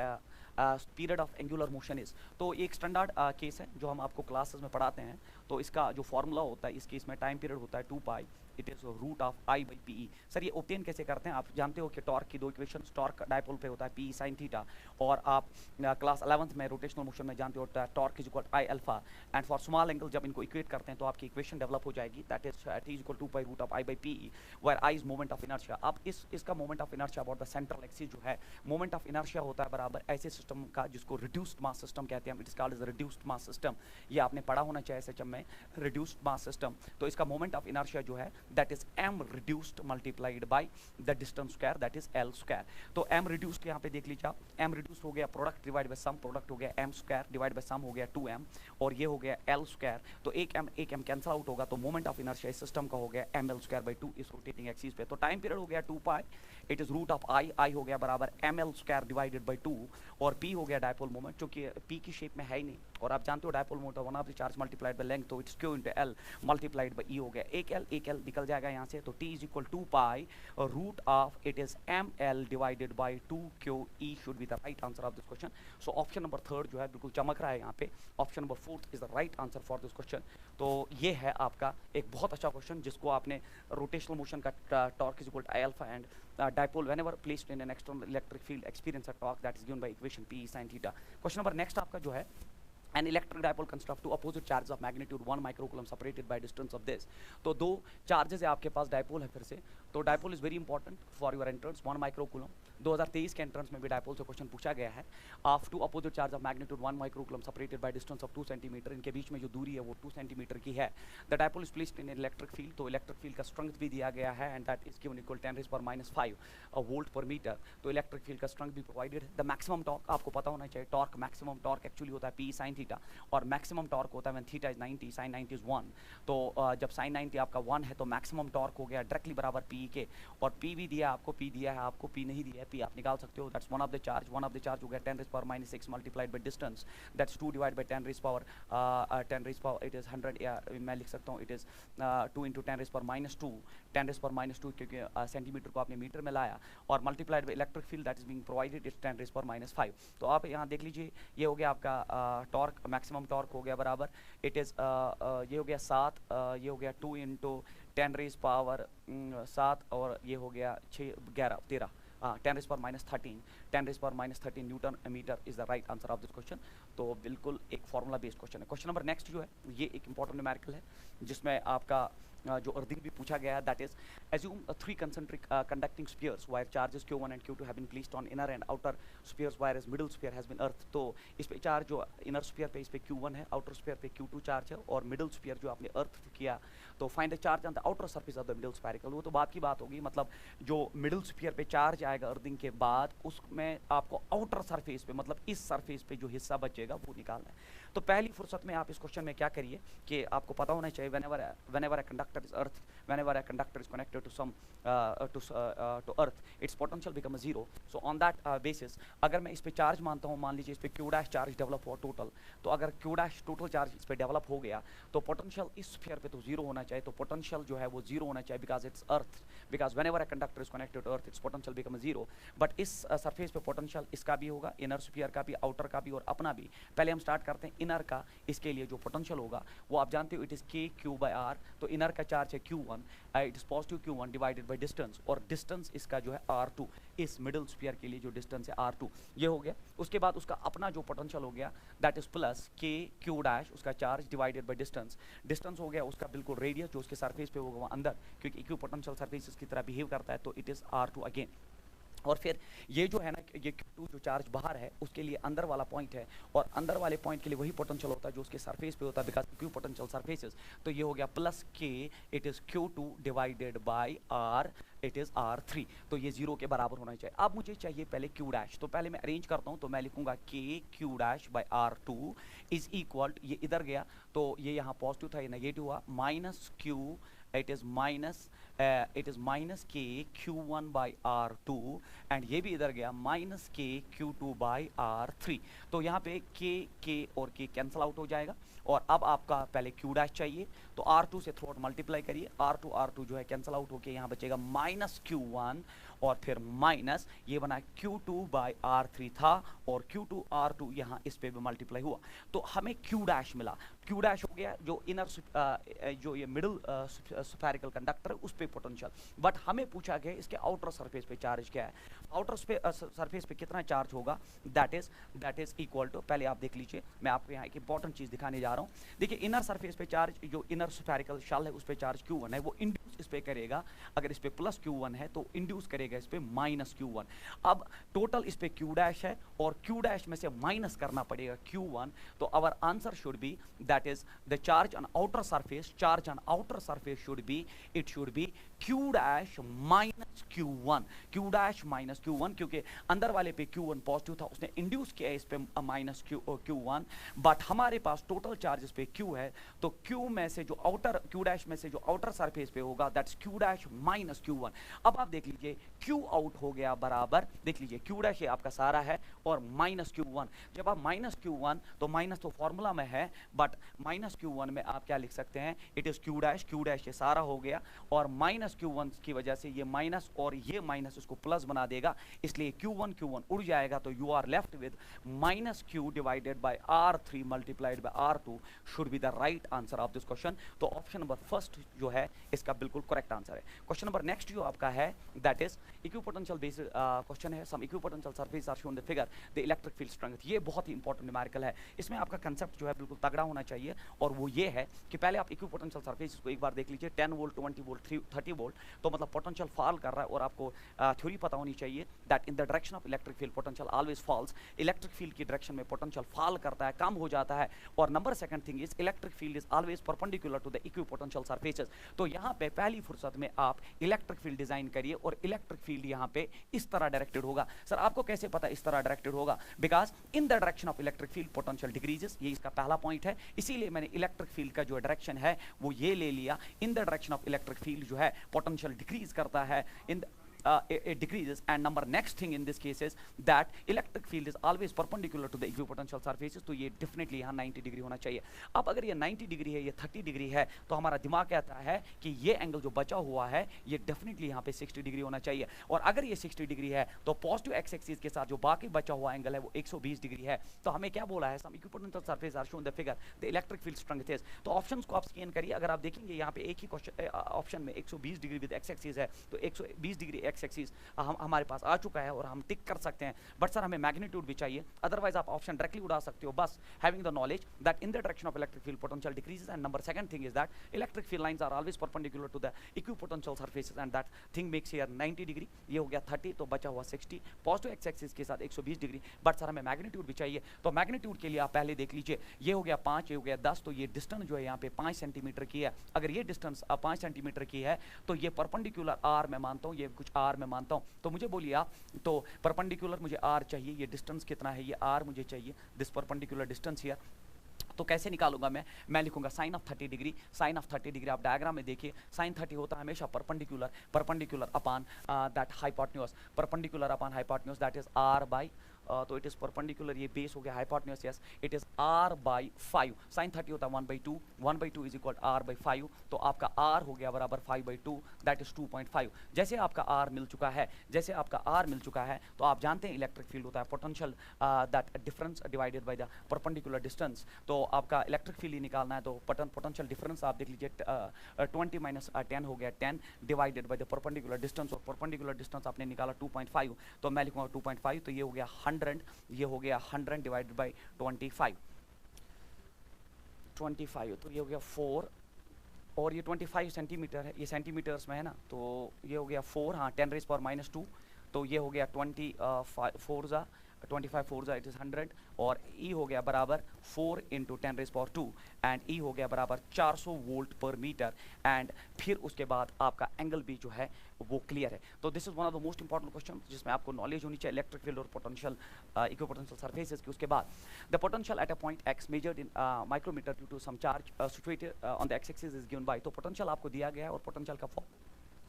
period of angular motion is. तो एक स्टैंडर्ड केस है जो हम आपको क्लासेस में पढ़ाते हैं, तो इसका जो फॉर्मूला होता है इस केस में टाइम पीरियड होता है 2 pi, it is root of I by P. Sir ये ऑब्टेन कैसे करते हैं, आप जानते हो कि टॉर्क की दो इक्वेशन, टॉर्क डायपोल पे होता है पी साइन थीटा, और आप क्लास 11th में रोटेशनल मोशन में जानते हो torque is equal I alpha, and for small angle जब इनको इक्वेट करते हैं तो आपकी इक्वेशन डेवलप हो जाएगी, that is T is equal 2 pi root of I by P, where I is moment of inertia. अब इसका moment of inertia about the central axis जो है, मोमेंट ऑफ इनर्शिया होता है बराबर ऐसे सिस्टम का जिसको रिड्यूस्ड मास सिस्टम कहते हैं, it is called as reduced mass system. ये आपने पढ़ा होना चाहिए एसएचएम में, रिड्यूस्ड मास सिस्टम। तो इसका मोमेंट ऑफ इनर्शिया जो है that is M reduced multiplied by the distance square, that is L square। तो m reduced यहाँ पे देख लीजिए आप, m reduced हो गया product divide by sum, product हो गया m square divide by sum हो गया 2m, और ये हो गया L स्क्वायर, तो एक m कैंसिल आउट होगा, तो मोमेंट ऑफ इनर्शिया इस सिस्टम का हो गया ml स्क्वायर बाय 2 इस रोटेटिंग एक्सिस पे। तो टाइम पीरियड हो गया 2 pi, it is root of आई हो गया बराबर ml स्क्वायर डिवाइडेड बाय 2, और p हो गया डायपोल मोमेंट, क्योंकि p की शेप में है ही नहीं, और आप जानते हो dipole moment one of the charge multiplied by length, तो it's q into l multiplied by e हो गया, एक l निकल जाएगा यहाँ से, तो t is equal 2 pi root of it is ml divided by 2q, e should be the right answer of this question. So option number 3 जो है बिल्कुल चमक रहा है यहाँ पे, option number 4 is the right answer for this question. तो ये है आपका एक बहुत अच्छा क्वेश्चन जिसको आपने रोटेशनल मोशन का torque is equal to I alpha and dipole whenever placed in an external electric field experience a torque that is given by equation P sin theta। Question number next आपका जो है, an electric dipole consists of two opposite charges of magnitude 1 microcoulomb separated by distance of this। तो दो चार्जेस है आपके पास, डायपोल है फिर से, तो dipole is very important for your entrance 1 microcoulomb. 2023 के एंट्रेंस में भी डायपोल से क्वेश्चन पूछा गया है। Of two opposite charge of magnitude 1 microcoulomb separated by distance of 2 centimetre, इनके बीच में जो दूरी है वो 2 सेंटीमीटर की है। The dipole is placed in electric field, तो इलेक्ट्रिक फील्ड का स्ट्रेंथ भी दिया गया है and that is given equal 10⁻⁵ volt per metre. तो इलेक्ट्रिक फील्ड का स्ट्रेंथ भी प्रोवाइडेड है। द मैक्सिमम टॉर्क आपको पता होना चाहिए, टॉर्क मैक्सिमम टॉर्क एक्चुअली होता है P sin थीटा, और मैक्सिमम टॉर्क होता है when theta is 90, sin 90 is 1। तो जब sin 90 आपका 1 है तो मैक्सिमम टॉर्क हो गया डायरेक्टली बराबर P के, और P भी दिया आपको, P दिया है आपको, P नहीं दिया है, P आप निकाल सकते हो, that's one of the charge हो गया 10⁻⁻⁶ multiplied by distance, that's 2 divide by 10⁻, it is 100, या मैं लिख सकता हूँ इट इज 2 इंटू 10⁻², 10⁻², क्योंकि सेंटीमीटर को आपने मीटर में लाया, और multiplied by electric field that is being provided it's 10⁻⁵। तो आप यहाँ देख लीजिए, ये हो गया आपका टॉर्क, मैक्सिमम टॉर्क हो गया बराबर, इट इज ये हो गया 7, ये हो गया 2 इंटू 10⁻7, और ये हो गया 6, 11, 13, 10⁻13 newton metre is the right answer of this question. तो बिल्कुल एक फॉर्मूला बेस्ड क्वेश्चन है। क्वेश्चन नंबर नेक्स्ट जो है ये एक इंपॉर्टेंट न्यूमेरिकल है जिसमें आपका जो अर्थिंग भी पूछा गया है, that is assume 3 concentric conducting spheres where charges q1 and q2 have been placed on inner and outer spheres whereas middle sphere has been earth। तो इस पे चार्ज जो inner sphere पे इस पे q1 है, outer sphere पे q2 चार्ज है, और middle sphere जो आपने earth किया, तो find the charge on the outer surface of the middle spherical। वो तो बात की बात होगी, मतलब जो middle sphere पे चार्ज आएगा अर्थिंग के बाद, उसमें आपको outer surface पे, मतलब इस surface पे जो हिस्सा बचेगा वो निकालना है। तो पहली फुर्सत में आप इस क्वेश्चन में क्या करिए कि आपको पता होना चाहिए whenever a conductor is earth, whenever a conductor is connected to some to earth, its potential becomes 0। so on that basis अगर मैं इस पे चार्ज मानता हूँ, मान लीजिए इस पे q डैश चार्ज डेवलप हुआ टोटल, तो अगर q डैश टोटल चार्ज इस पे डेवलप हो गया तो पोटेंशियल इस स्फीयर पे तो 0 होना चाहिए, तो पोटेंशियल जो है वो 0 होना चाहिए because it's earth, because whenever a conductor is connected to earth its potential become 0। But इस सरफेस पे पोटेंशियल इसका भी होगा, इनर स्फीयर का भी, आउटर का भी, और अपना भी। पहले हम स्टार्ट करते हैं इनर का। इसके लिए जो पोटेंशियल होगा वो आप जानते हो इट इज k/r। तो इनर का चार्ज है q1, it is positive q1 divided by distance, और डिस्टेंस इसका जो है r2, इस मिडिल स्फीयर के लिए जो डिस्टेंस है r2, ये हो गया। उसके बाद उसका अपना जो पोटेंशियल हो गया that is plus k/q dash, उसका charge divided by distance, distance हो गया उसका बिल्कुल रेडियस जो उसके सरफेस पे होगा वहाँ अंदर, क्योंकि इक्विपोटेंशियल सरफेस की तरह बिहेव करता है, तो इट इज r2 अगेन। और फिर ये जो है ना, ये Q2 जो चार्ज बाहर है उसके लिए अंदर वाला पॉइंट है, और अंदर वाले पॉइंट के लिए वही पोटेंशियल होता है जो उसके सरफेस पे होता है, बिकॉज Q पोटेंशियल सरफेसेस। तो ये हो गया plus K, it is Q2 divided by R, it is R3। तो ये 0 के बराबर होना चाहिए। अब मुझे चाहिए पहले Q डैश, तो पहले मैं अरेंज करता हूँ, तो मैं लिखूंगा K Q dash by R2 is equal, ये इधर गया तो ये यहाँ पॉजिटिव था, ये नेगेटिव हुआ, minus Q, it is minus K Q1 by R2, and ये भी इधर गया minus K Q2 by R3। तो यहाँ पे K और K कैंसल आउट हो जाएगा, और अब आपका पहले Q डैश चाहिए, तो R2 से थ्रू आउट मल्टीप्लाई करिए, R2 जो है कैंसल आउट होके यहाँ बचेगा माइनस Q1, और फिर माइनस ये बना Q2 by R3 था, और Q2 R2 यहाँ इस पे भी मल्टीप्लाई हुआ, तो हमें Q डैश मिला। Q डैश हो गया जो इनर जो ये मिडिल स्फेरिकल कंडक्टर है उस पे पोटेंशियल, बट हमें पूछा गया इसके आउटर सरफेस पे चार्ज क्या है। आउटर सरफेस पे कितना चार्ज होगा, दैट इज इक्वल टू, पहले आप देख लीजिए, मैं आपको यहाँ एक इंपॉर्टेंट चीज दिखाने जा रहा हूँ। देखिए इनर सरफेस पे चार्ज, जो इनर स्फेरिकल शेल है उस पे चार्ज Q1 है, वो इंड्यूस इस पे करेगा, अगर इस पे प्लस Q1 है तो इंड्यूस करेगा इस पे माइनस Q1। अब टोटल इस पे Q डैश है, और Q डैश में से माइनस करना पड़ेगा Q1, तो our answer should be that is the charge on outer surface should be, it should be Q dash minus Q1, Q dash minus Q1, क्योंकि अंदर वाले पे Q1 पॉजिटिव था, उसने इंड्यूस किया इस पे माइनस Q1, बट हमारे पास टोटल चार्जेस पे Q है, तो Q में से जो आउटर, Q डैश में से जो आउटर सरफेस पे होगा that's Q dash minus Q1। अब आप देख लीजिए Q आउट हो गया बराबर, देख लीजिए Q डैश ये आपका सारा है, और माइनस Q1, जब आप माइनस Q1, तो माइनस तो फॉर्मूला में है, बट माइनस Q1 में आप क्या लिख सकते हैं, इट इज Q डैश ये सारा हो गया, और माइनस Q1 की वजह से ये माइनस और ये माइनस इसको प्लस बना देगा, इसलिए Q1 उड़ जाएगा, तो you are left with minus Q divided by R3 multiplied by R2 should be the right answer of this question. तो ऑप्शन नंबर फर्स्ट जो है इसका बिल्कुल करेक्ट आंसर है। क्वेश्चन नंबर नेक्स्ट जो आपका है that is equipotential based question है, some equipotential surface are shown the figure the electric field strength. ये बहुत ही इंपॉर्टेंट न्यूमेरिकल है, इसमें आपका कंसेप्ट जो है बिल्कुल तगड़ा होना चाहिए, और वो ये है कि पहले आप इक्विपोटेंशियल सरफेस को एक बार देख लीजिए, 10 वोल्ट 20 वोल्ट 30 वोल्ट, तो मतलब पोटेंशियल फॉल कर रहा है, और आपको थ्योरी पता होनी चाहिए that in the direction of electric field potential always falls, electric field की डायरेक्शन में पोटेंशियल फॉल करता है, कम हो जाता है। और number second thing is electric field is always perpendicular to the equipotential surfaces. तो यहाँ पे पहली फुर्सत में आप इलेक्ट्रिक फील्ड डिजाइन करिए, और इलेक्ट्रिक फील्ड यहाँ पे इस तरह डायरेक्टेड होगा। सर आपको कैसे पता इस तरह डायरेक्टेड होगा, because in the direction of electric field potential decreases, ये इसका पहला पॉइंट है, इसीलिए मैंने इलेक्ट्रिक फील्ड का जो डायरेक्शन है वो ये ले लिया, इन the direction of electric field जो है पोटेंशियल डिक्रीज करता है, इन it decreases, and number next thing in this case is that electric field is always perpendicular to the equipotential surfaces, तो ये definitely यहाँ 90 डिग्री होना चाहिए। अब अगर ये 90 डिग्री है, ये 30 डिग्री है, तो हमारा दिमाग कहता है कि ये एंगल जो बचा हुआ है ये डेफिनेटली यहाँ पे 60 डिग्री होना चाहिए, और अगर ये 60 डिग्री है तो पॉजिटिव एक्स एक्सिस के साथ जो बाकी बचा हुआ एंगल है वो 120 डिग्री है। तो हमें क्या बोला है, some equipotential surface are shown the figure the electric field strength is. तो ऑप्शंस को आप स्कैन करिए, अगर आप देखेंगे यहाँ पे एक ही क्वेश्चन ऑप्शन में 120 डिग्री विद एक्स एक्सिस है, तो 120 डिग्री एक्स एक्सिस हमारे पास आ चुका है और हम टिक कर सकते हैं, बट सर हमें मैग्नीट्यूड भी चाहिए, अदरवाइज आप ऑप्शन डायरेक्टली उड़ा सकते हो, बस having the knowledge that in the direction of electric field potential decreases. And number second thing is that electric field lines are always perpendicular to the equipotential surfaces, and that thing makes here 90 degree, ये हो गया 30, तो बचा हुआ 60, पॉजिटिव एक्स एक्सिस के साथ 120 डिग्री, बट सर हमें मैग्नीट्यूड भी चाहिए। तो मैग्नीट्यूड के लिए आप पहले देख लीजिए, ये हो गया 5, ये हो गया 10, तो ये डिस्टेंस जो है यहाँ पे 5 सेंटीमीटर की है। अगर ये डिस्टेंस 5 सेंटीमीटर की है तो ये परपेंडिकुलर आर मैं मानता हूँ, ये कुछ आर मैं मानता हूँ, तो मुझे बोलिए आप, तो परपेंडिकुलर मुझे आर चाहिए, ये डिस्टेंस कितना है, ये आर मुझे चाहिए, दिस परपेंडिकुलर डिस्टेंस हियर। तो कैसे निकालूंगा मैं लिखूंगा sine of 30 degree, sine of 30 degree आप डायग्राम में देखिए, साइन 30 होता है हमेशा perpendicular upon that hypotenuse, perpendicular upon hypotenuse that is r by, तो इट इज परपेंडिकुलर, ये बेस हो गया hypotenuse, yes it is r by 5, sine 30 होता है 1/2, 1/2 इज इक्वल r बाई 5, तो आपका r हो गया बराबर 5/2 दैट इज 2.5। जैसे आपका r मिल चुका है, जैसे आपका r मिल चुका है, तो आप जानते हैं इलेक्ट्रिक फील्ड होता है potential that difference divided by the perpendicular distance. तो आपका इलेक्ट्रिक फील्ड ही निकालना है, तो पोटेंशियल डिफरेंस आप देख लीजिए 20 माइनस 10 हो गया 10 divided by the perpendicular distance, और परपेंडिकुलर डिस्टेंस आपने निकाला 2.5, तो मैं लिखूंगा 2.5, तो ये हो गया 100, ये हो गया 100 डिवाइडेड बाय 25, तो ये हो गया 4, और ये 25 सेंटीमीटर है, ये सेंटीमीटर्स में है ना, तो ये हो गया 4, हाँ 10 रेज़ पावर -2, तो ये हो गया 25 4 जा इट इज 100 और E हो गया बराबर 4 इंटू 10⁻², एंड E हो गया बराबर 400 वोल्ट पर मीटर, एंड फिर उसके बाद आपका एंगल भी जो है वो क्लियर है। तो this is one of the most important question जिसमें आपको नॉलेज होनी चाहिए इलेक्ट्रिक फील्ड और पोटेंशियल इक्विपोटेंशियल सरफेसेस की। उसके बाद the potential at a point x measured in micrometre due to some charge situated on the x axis is given by, तो पोटेंशियल आपको दिया गया है और पोटेंशियल का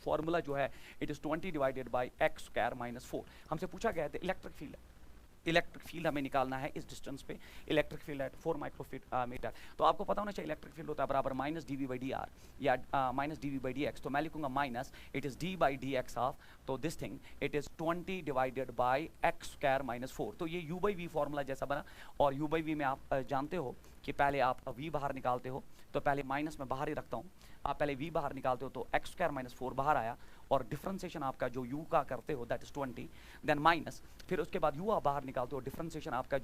फॉर्मूला जो है it is 20 divided by x² - 4। हमसे पूछा गया है इलेक्ट्रिक फील्ड हमें निकालना है इस डिस्टेंस पे, इलेक्ट्रिक फील्ड एट 4 माइक्रोमीटर। तो आपको पता होना चाहिए इलेक्ट्रिक फील्ड होता है बराबर -dv/dr या -dv/dx। तो मैं लिखूंगा minus, it is d/dx of, तो this thing it is 20 divided by x² - 4। तो ये u/v फॉर्मूला जैसा बना, और u/v में आप जानते हो कि पहले आप v बाहर निकालते हो, तो पहले माइनस में बाहर ही रखता हूँ, आप पहले v बाहर निकालते हो तो x² - 4 बाहर आया, और डिफरेंशिएशन आपका जो u का करते हो दैट इज 20, देन माइनस, फिर उसके बाद u आप बाहर निकालते हो, डिफरेंशिएशन आपका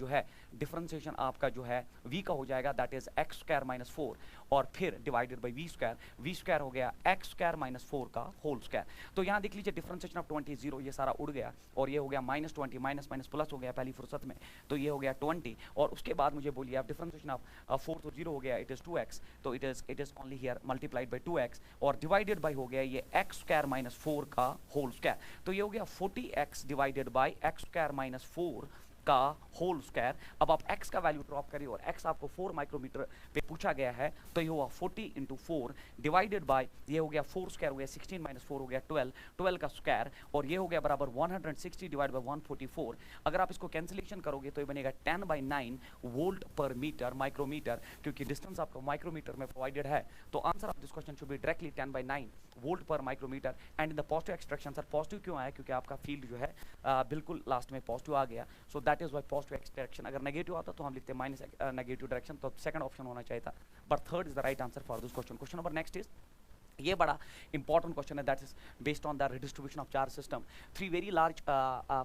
जो है v का हो जाएगा दैट इज x² - 4, और फिर डिवाइडेड बाय v² हो गया x² - 4 का होल स्क्वायर। तो यहाँ देख लीजिए डिफरेंशिएशन ऑफ 20 0, ये सारा उड़ गया, और ये हो गया -20 माइनस माइनस प्लस हो गया पहली फुर्सत में, तो ये हो गया 20, और उसके बाद मुझे बोलिए आप डिफरेंशिएशन ऑफ 4 तो 0 हो गया, इट इज 2x, तो it is only here multiplied by 2x, और डिवाइडेड बाय हो गया ये x² - 4 का होल स्क्वायर। तो ये हो गया 40x डिवाइडेड बाय x² - 4 का होल स्क्वायर। अब आप x का वैल्यू ड्रॉप करिए, और x आपको 4 माइक्रोमीटर पे पूछा गया है, तो ये हुआ 40 इंटू 4 डिवाइडेड बाय, ये हो गया 4 स्क्वायर हो गया 16 माइनस 4 हो गया 12 का स्क्वायर, और ये हो गया बराबर 160 डिवाइड बाय 144। अगर आप इसको कैंसिलेशन करोगे तो ये बनेगा 10/9 वोल्ट पर मीटर माइक्रोमीटर, क्योंकि डिस्टेंस आपको माइक्रोमीटर में प्रोवाइडेड है। तो answer of this question should be directly 10/9 volt per micrometre. And in the positive extraction, sir positive क्यों आया, क्योंकि आपका फील्ड जो है बिल्कुल लास्ट में पॉजिटिव आ गया, so that is Y positive extraction. अगर नेगेटिव आता तो हम लिखते माइनस नेगेटिव डायरेक्शन, तो सेकंड ऑप्शन होना चाहिए था, but third is the right answer for this question. Question number next is, ये बड़ा इंपॉर्टेंट क्वेश्चन है, that is based on the redistribution of charge system. Three very large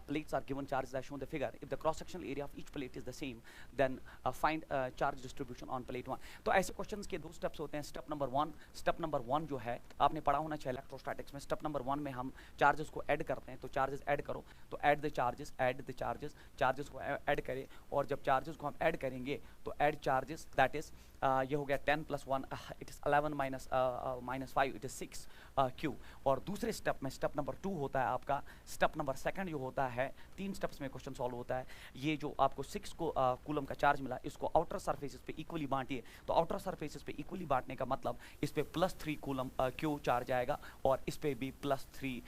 plates are given charges as shown in the figure. If the cross sectional area of each plate is the same, then find charge distribution on plate 1. तो ऐसे क्वेश्चंस के दो स्टेप्स होते हैं। स्टेप नंबर वन जो है आपने पढ़ा होना चाहिए इलेक्ट्रोस्टैटिक्स में। स्टेप नंबर 1 में हम चार्जेस को ऐड करते हैं, तो चार्जेस ऐड करो, तो ऐड द चार्जेस चार्जेस को ऐड करें, और जब चार्जेस को हम ऐड करेंगे तो ऐड चार्जेस दैट इज ये हो गया 10 + 1 it is 11 minus 5 it is 6 Q. और दूसरे स्टेप में स्टेप नंबर 2 होता है आपका, स्टेप नंबर 2 जो होता है, 3 स्टेप्स में क्वेश्चन सॉल्व होता है। ये जो आपको 6 को कूलम का चार्ज मिला, इसको आउटर सरफेसेस पे इक्वली बांटिए, तो आउटर सरफेसेस पे इक्वली बांटने का मतलब इस पे +3 कूलम क्यू चार्ज आएगा, और इस पे भी +3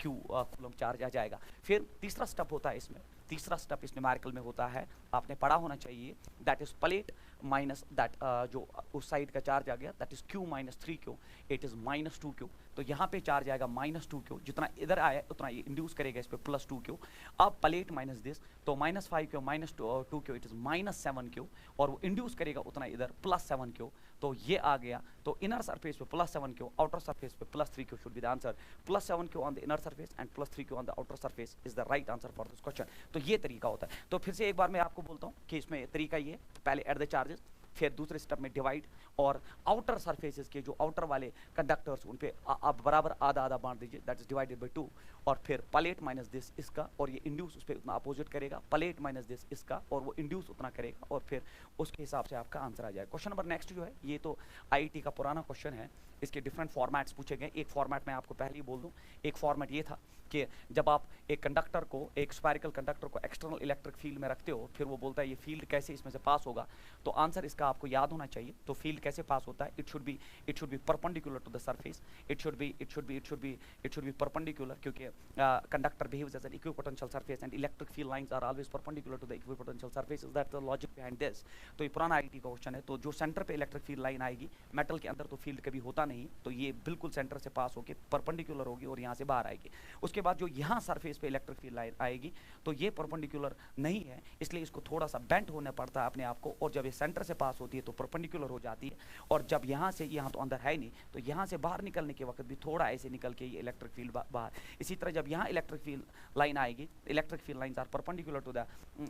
क्यू कूलम चार्ज आ जाएगा। फिर तीसरा स्टेप होता है इसमें, तीसरा स्टेप इस न्यूमेरिकल में होता है, आपने पढ़ा होना चाहिए, that is plate minus that जो उस साइड का चार्ज आ गया that is Q - 3Q, it is -2Q। तो यहाँ पे चार्ज आएगा -2Q, जितना इधर आया उतना ये इंड्यूस करेगा इस पे +2Q। अब प्लेट माइनस दिस, तो -5Q -2Q it is -7Q, और वो इंड्यूस करेगा उतना इधर +7Q, तो ये आ गया। तो इनर सरफेस पे +7Q, आउटर सरफेस पे +3Q should be the answer. +7Q on the inner surface and +3Q on the outer surface is the right answer for this question. तो ये तरीका होता है। तो फिर से एक बार मैं आपको बोलता हूँ कि इसमें तरीका ये, पहले ऐड द चार्जेस, फिर दूसरे स्टेप में डिवाइड, और आउटर सरफेसेस के जो आउटर वाले कंडक्टर्स उन पे आप बराबर आधा आधा बांट दीजिए, दैट इज डिवाइडेड बाय 2, और फिर प्लेट माइनस दिस इसका, और ये इंड्यूस उस पर उतना अपोजिट करेगा, प्लेट माइनस दिस इसका, और वो इंड्यूस उतना करेगा, और फिर उसके हिसाब से आपका आंसर आ जाएगा। क्वेश्चन नंबर नेक्स्ट जो है, ये तो आईआईटी का पुराना क्वेश्चन है, इसके डिफरेंट फॉर्मेट्स पूछे गए। एक फॉर्मेट मैं आपको पहले ही बोल दूं, एक फॉर्मेट ये था कि जब आप एक कंडक्टर को, एक स्फेरिकल कंडक्टर को एक्सटर्नल इलेक्ट्रिक फील्ड में रखते हो, फिर वो बोलता है ये फील्ड कैसे इसमें से पास होगा, तो आंसर इसका आपको याद होना चाहिए। तो फील्ड कैसे पास होता है, it should be perpendicular to the surface, it should be perpendicular, क्योंकि conductor behaves as an equipotential surface and electric field lines are always perpendicular to the equipotential surface, that's the logic behind this. तो ये पुराना आईआईटी का क्वेश्चन है। तो जो सेंटर पे इलेक्ट्रिक फील्ड लाइन आएगी, मेटल के अंदर तो फील्ड कभी होता नहीं, तो ये बिल्कुल सेंटर से पास होकर परपेंडिकुलर होगी और यहाँ से बाहर आएगी। उसके बाद जो यहाँ सरफेस पे इलेक्ट्रिक फील्ड लाइन आएगी, तो ये परपेंडिकुलर नहीं है, इसलिए इसको थोड़ा सा बेंट होना पड़ता है अपने आप को, और जब ये सेंटर से पास होती है तो परपेंडिकुलर हो जाती है, और जब यहाँ से, यहाँ तो अंदर है नहीं, तो यहाँ से बाहर निकलने के वक्त भी थोड़ा ऐसे निकल के ये इलेक्ट्रिक फील्ड बाहर। इसी तरह जब यहाँ इलेक्ट्रिक फील्ड लाइन आएगी, electric field lines are perpendicular to the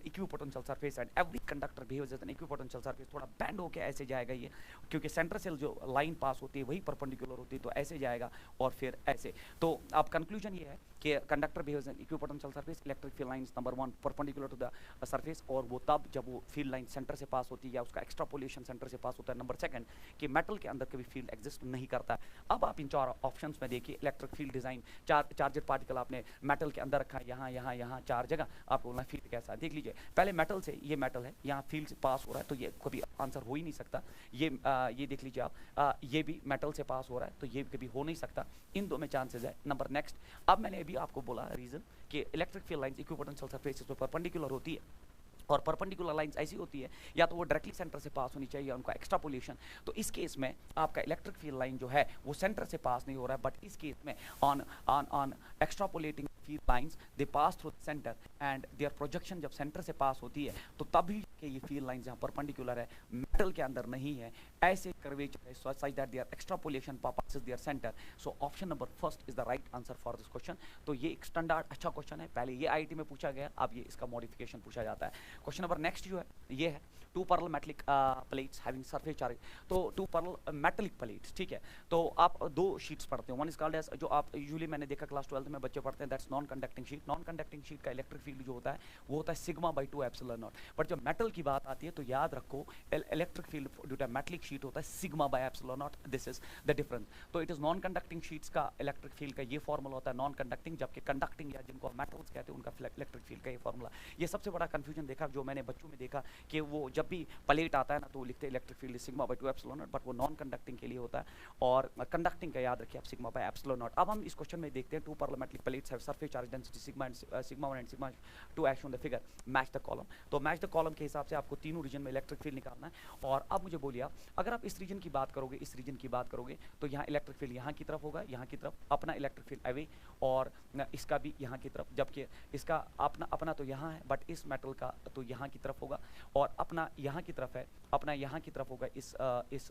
equipotential surface and every conductor behaves as an equipotential surface, थोड़ा बेंड होकर ऐसे जाएगा ये, क्योंकि सेंटर से जो लाइन पास होती है वही परपेंडिकुलर होती है, तो ऐसे जाएगा और फिर ऐसे। तो अब कंक्लूजन ये है कि conductor behaves in equipotential surface, electric field lines number 1 perpendicular to the surface, और वो तब जब वो फील्ड लाइन सेंटर से पास होती है या उसका एक्सट्रापोलेशन सेंटर से पास होता है। नंबर 2 कि मेटल के अंदर कभी फील्ड एग्जिस्ट नहीं करता है। अब आप इन 4 ऑप्शंस में देखिए, electric field design, charger particle आपने मेटल के अंदर रखा है, यहाँ यहाँ यहाँ 4 जगह, आपको बोलना फील्ड कैसा है। देख लीजिए, पहले मेटल से, ये मेटल है, यहाँ फील्ड से पास हो रहा है, तो ये कभी आंसर हो ही नहीं सकता। ये देख लीजिए आप, ये भी मेटल से पास हो रहा है, तो ये कभी हो नहीं सकता। इन 2 में चांसेस है। नंबर नेक्स्ट, अब मैंने अभी आपको बोला रीजन कि electric field lines equipotential surface पे परपेंडिकुलर होती है, और परपेंडिकुलर लाइंस ऐसी होती है या तो वो डायरेक्टली सेंटर से पास होनी चाहिए या उनका एक्स्ट्रापोलेशन। तो इस केस में आपका इलेक्ट्रिक फील्ड लाइन जो है वो सेंटर से पास नहीं हो रहा है, बट इस केस में on extrapolating field lines they pass through centre and their projection जब सेंटर से पास होती है तो तभी के ये फील्ड लाइंस जहाँ परपेंडिकुलर है, मेटल के अंदर नहीं है, ऐसे कर्वेचर है such that their extrapolation passes their centre. So option number first is the right answer for this question. तो ये एक स्टैंडर्ड अच्छा क्वेश्चन है, पहले ये आईटी में पूछा गया, अब ये इसका मॉडिफिकेशन पूछा जाता है। क्वेश्चन नंबर नेक्स्ट जो है ये है 2 parallel metallic plates having surface charge. तो 2 पैरेलल मेटलिक प्लेट्स, ठीक है, तो आप 2 शीट्स पढ़ते हो। वन इज कॉल्ड एज, जो आप यूजुअली मैंने देखा क्लास 12 में बच्चे पढ़ते हैं, that's non conducting sheet. Non conducting sheet का इलेक्ट्रिक फील्ड जो होता है वो होता है सिग्मा/2 एप्सिलॉन नॉट। बट जब मेटल की बात आती है तो याद रखो electric field due to metallic sheet होता है sigma by epsilon naught. This is the difference. तो it is non conducting sheets का इलेक्ट्रिक फील्ड का ये फॉर्मूला होता है नॉन कंडक्टिंग, जबकि कंडक्टिंग या जिनको मेटल्स कहते हैं उनका इलेक्ट्रिक फील्ड का ये फॉर्मूला। ये सबसे बड़ा कंफ्यूजन देखा जो मैंने बच्चों में देखा कि वो जब भी प्लेट आता है ना तो वो लिखते हैं इलेक्ट्रिक फील्ड सिग्मा/2 एप्सिलॉन नॉट, बट वो नॉन कंडक्टिंग के लिए होता है, और कंडक्टिंग का याद रखिए आप सिग्मा/एप्सिलॉन नॉट। अब हम इस क्वेश्चन में देखते हैं 2 parallel metallic plates have surface charge density sigma 1 and sigma 2 as shown the figure, match the column. तो मैच द कॉलम के हिसाब से आपको तीनों रीजन में इलेक्ट्रिक फील्ड निकालना है। और अब मुझे बोलिए, अगर आप इस रीजन की बात करोगे, इस रीजन की बात करोगे, तो यहाँ इलेक्ट्रिक फील्ड यहाँ की तरफ होगा, यहाँ की तरफ अपना इलेक्ट्रिक फील्ड अवे, और इसका भी यहाँ की तरफ, जबकि इसका अपना तो यहाँ है, बट इस मेटल का तो यहाँ की तरफ होगा, और अपना यहाँ की तरफ है, अपना यहाँ की तरफ होगा इस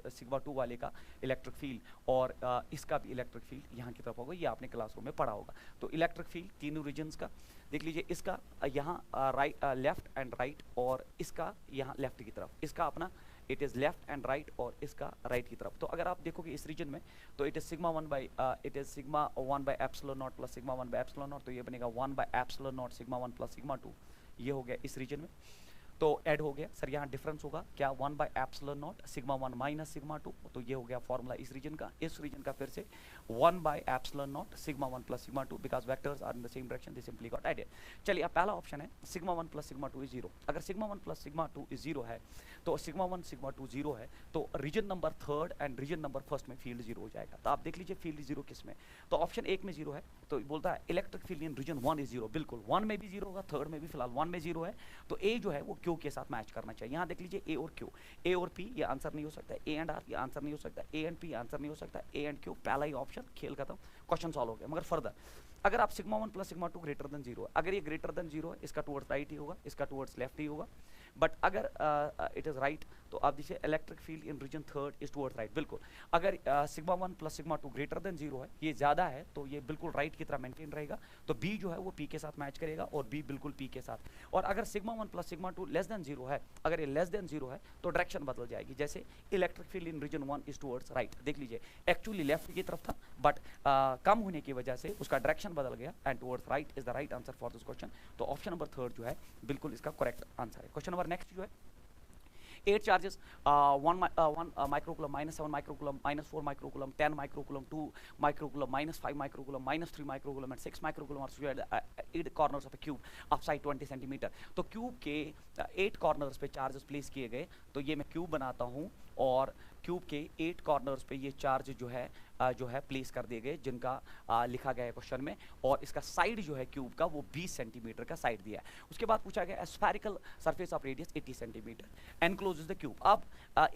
सिग्मा 2 वाले का इलेक्ट्रिक फील्ड, और इसका भी इलेक्ट्रिक फील्ड यहाँ की तरफ होगा। ये आपने क्लासरूम में पढ़ा होगा। तो इलेक्ट्रिक फील्ड तीनों रीजन्स का देख लीजिए, इसका यहाँ राइट, लेफ्ट एंड राइट, और इसका यहाँ लेफ्ट की तरफ, इसका अपना it is left and right, और इसका राइट की तरफ। तो अगर आप देखोगे इस रीजन में तो it is sigma 1 by epsilon not plus sigma 1 by epsilon not, तो ये बनेगा 1 by epsilon naught sigma 1 plus sigma 2। ये हो गया इस रीजन में, तो ऐड हो गया सर, यहाँ डिफरेंस होगा क्या, 1 by epsilon naught sigma 1 minus sigma 2, तो ये हो गया फॉर्मूला इस रीजन का। इस रीजन का फिर से 1 by epsilon naught sigma 1 plus sigma 2, because vectors are in the same direction, they simply got added. चलिए, अब पहला ऑप्शन है सिग्मा 1 प्लस सिग्मा 2 इज 0। अगर सिग्मा 1 प्लस सिग्मा 2 इज 0 है, तो सिग्मा 1 सिग्मा 2 0 है, तो region number 3 and region number 1 में फील्ड 0 हो जाएगा। तो आप देख लीजिए फील्ड 0 किस में, तो ऑप्शन 1 में 0 है, तो बोलता है electric field in region 1 is 0। बिल्कुल 1 में भी 0 होगा, 3 में भी, फिलहाल 1 में 0 है, तो ए जो है वो क्यू के साथ मैच करना चाहिए। यहाँ देख लीजिए ए और क्यू, ए और पी ये आंसर नहीं हो सकता, ए एंड आर ये आंसर नहीं हो सकता, ए एंड पी आंसर नहीं हो सकता, ए एंड क्यू पहला ही ऑप्शन, खेल खत्म, क्वेश्चन सॉल्व हो गया। मगर फर्दर अगर आप sigma 1 plus sigma 2 greater than 0 है, अगर ये ग्रेटर देन 0 है, इसका टुवर्ड्स राइट ही होगा, इसका टुवर्ड्स लेफ्ट ही होगा, बट अगर इट इज राइट, तो आप देखिए electric field in region 3 is towards right. बिल्कुल अगर sigma 1 plus sigma 2 greater than 0 है, ये ज्यादा है, तो ये बिल्कुल राइट की तरह मेंटेन रहेगा, तो बी जो है वो पी के साथ मैच करेगा, और बी बिल्कुल पी के साथ। और अगर sigma 1 plus sigma 2 less than 0 है, अगर ये लेस देन 0 है, तो डायरेक्शन बदल जाएगी। जैसे electric field in region 1 is towards right, देख लीजिए एक्चुअली लेफ्ट की तरफ था, बट कम होने की वजह से उसका डायरेक्शन बदल गया, and towards right is the right answer for this question. तो ऑप्शन नंबर 3 जो है बिल्कुल इसका करेक्ट आंसर है। क्वेश्चन नंबर नेक्स्ट जो है 8 charges, 1 microcoulomb, -7 microcoulomb, -4 microcoulomb, 10 microcoulomb, 2 microcoulomb, -5 microcoulomb, -3 microcoulomb, and 6 microcoulomb are situated at 8 corners of a cube of size 20 centimeter। तो क्यूब के 8 कॉर्नर्स पे चार्जेस प्लेस किए गए, तो ये मैं क्यूब बनाता हूँ, और क्यूब के 8 कॉर्नर्स पे ये चार्ज जो है प्लेस कर दिए गए, जिनका लिखा गया है क्वेश्चन में, और इसका साइड जो है क्यूब का वो 20 सेंटीमीटर का साइड दिया है। उसके बाद पूछा गया spherical surface of radius 80 centimetre encloses the cube. अब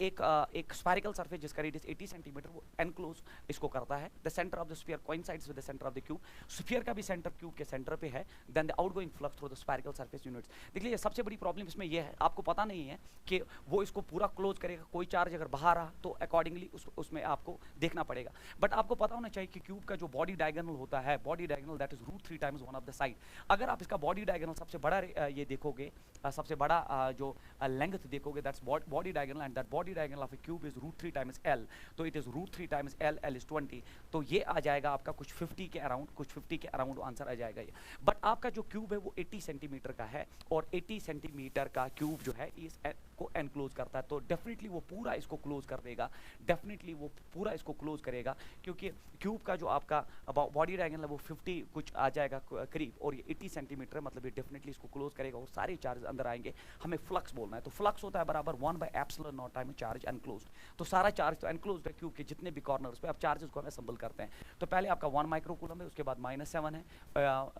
एक स्फेरिकल सरफेस जिसका रेडियस 80 सेंटीमीटर वो एनक्लोज इसको करता है। The centre of the sphere coincides with the centre of the cube, sphere का भी सेंटर क्यूब के सेंटर पे है। Then the outgoing flux through the spherical surface units. देख लीजिए सबसे बड़ी प्रॉब्लम इसमें यह है, आपको पता नहीं है कि वो इसको पूरा क्लोज करेगा, कोई चार्ज अगर बाहर रहा तो अकॉर्डिंगली उसमें आपको देखना पड़ेगा। बट आपको पता होना चाहिए कि क्यूब का जो बॉडी डायगोनल होता है, body diagonal that is √3 times one of the side. अगर आप इसका बॉडी डायगोनल सबसे बड़ा ये देखोगे, सबसे बड़ा जो लेंथ देखोगे, that's body diagonal, and that body diagonal of a cube is √3 times L. तो it is √3 times L, L is 20। तो ये आ जाएगा आपका कुछ 50 के अराउंड, कुछ 50 के अराउंड आंसर आ जाएगा ये। बट आपका जो क्यूब है वो 80 सेंटीमीटर का है, और 80 सेंटीमीटर का क्यूब जो है इस को एनक्लोज करता है, तो डेफिनेटली वो पूरा इसको क्लोज कर देगा, डेफिनेटली वो पूरा इसको क्लोज करेगा, क्योंकि क्यूब का जो आपका बॉडी डायगोनल है वो 50 कुछ आ जाएगा करीब, और ये 80 सेंटीमीटर है, मतलब ये डेफिनेटली इसको क्लोज करेगा और सारे चार्ज अंदर आएंगे। हमें फ्लक्स बोलना है, तो फ्लक्स होता है बराबर 1/ε0 टाइम चार्ज एनक्लोज्ड। तो सारा चार्ज तो एनक्लोज्ड है क्यूब के जितने भी कॉर्नर्स पे। अब चार्जेस को हम असेंबल करते हैं, तो पहले आपका 1 माइक्रोकूलम है, उसके बाद -7 है,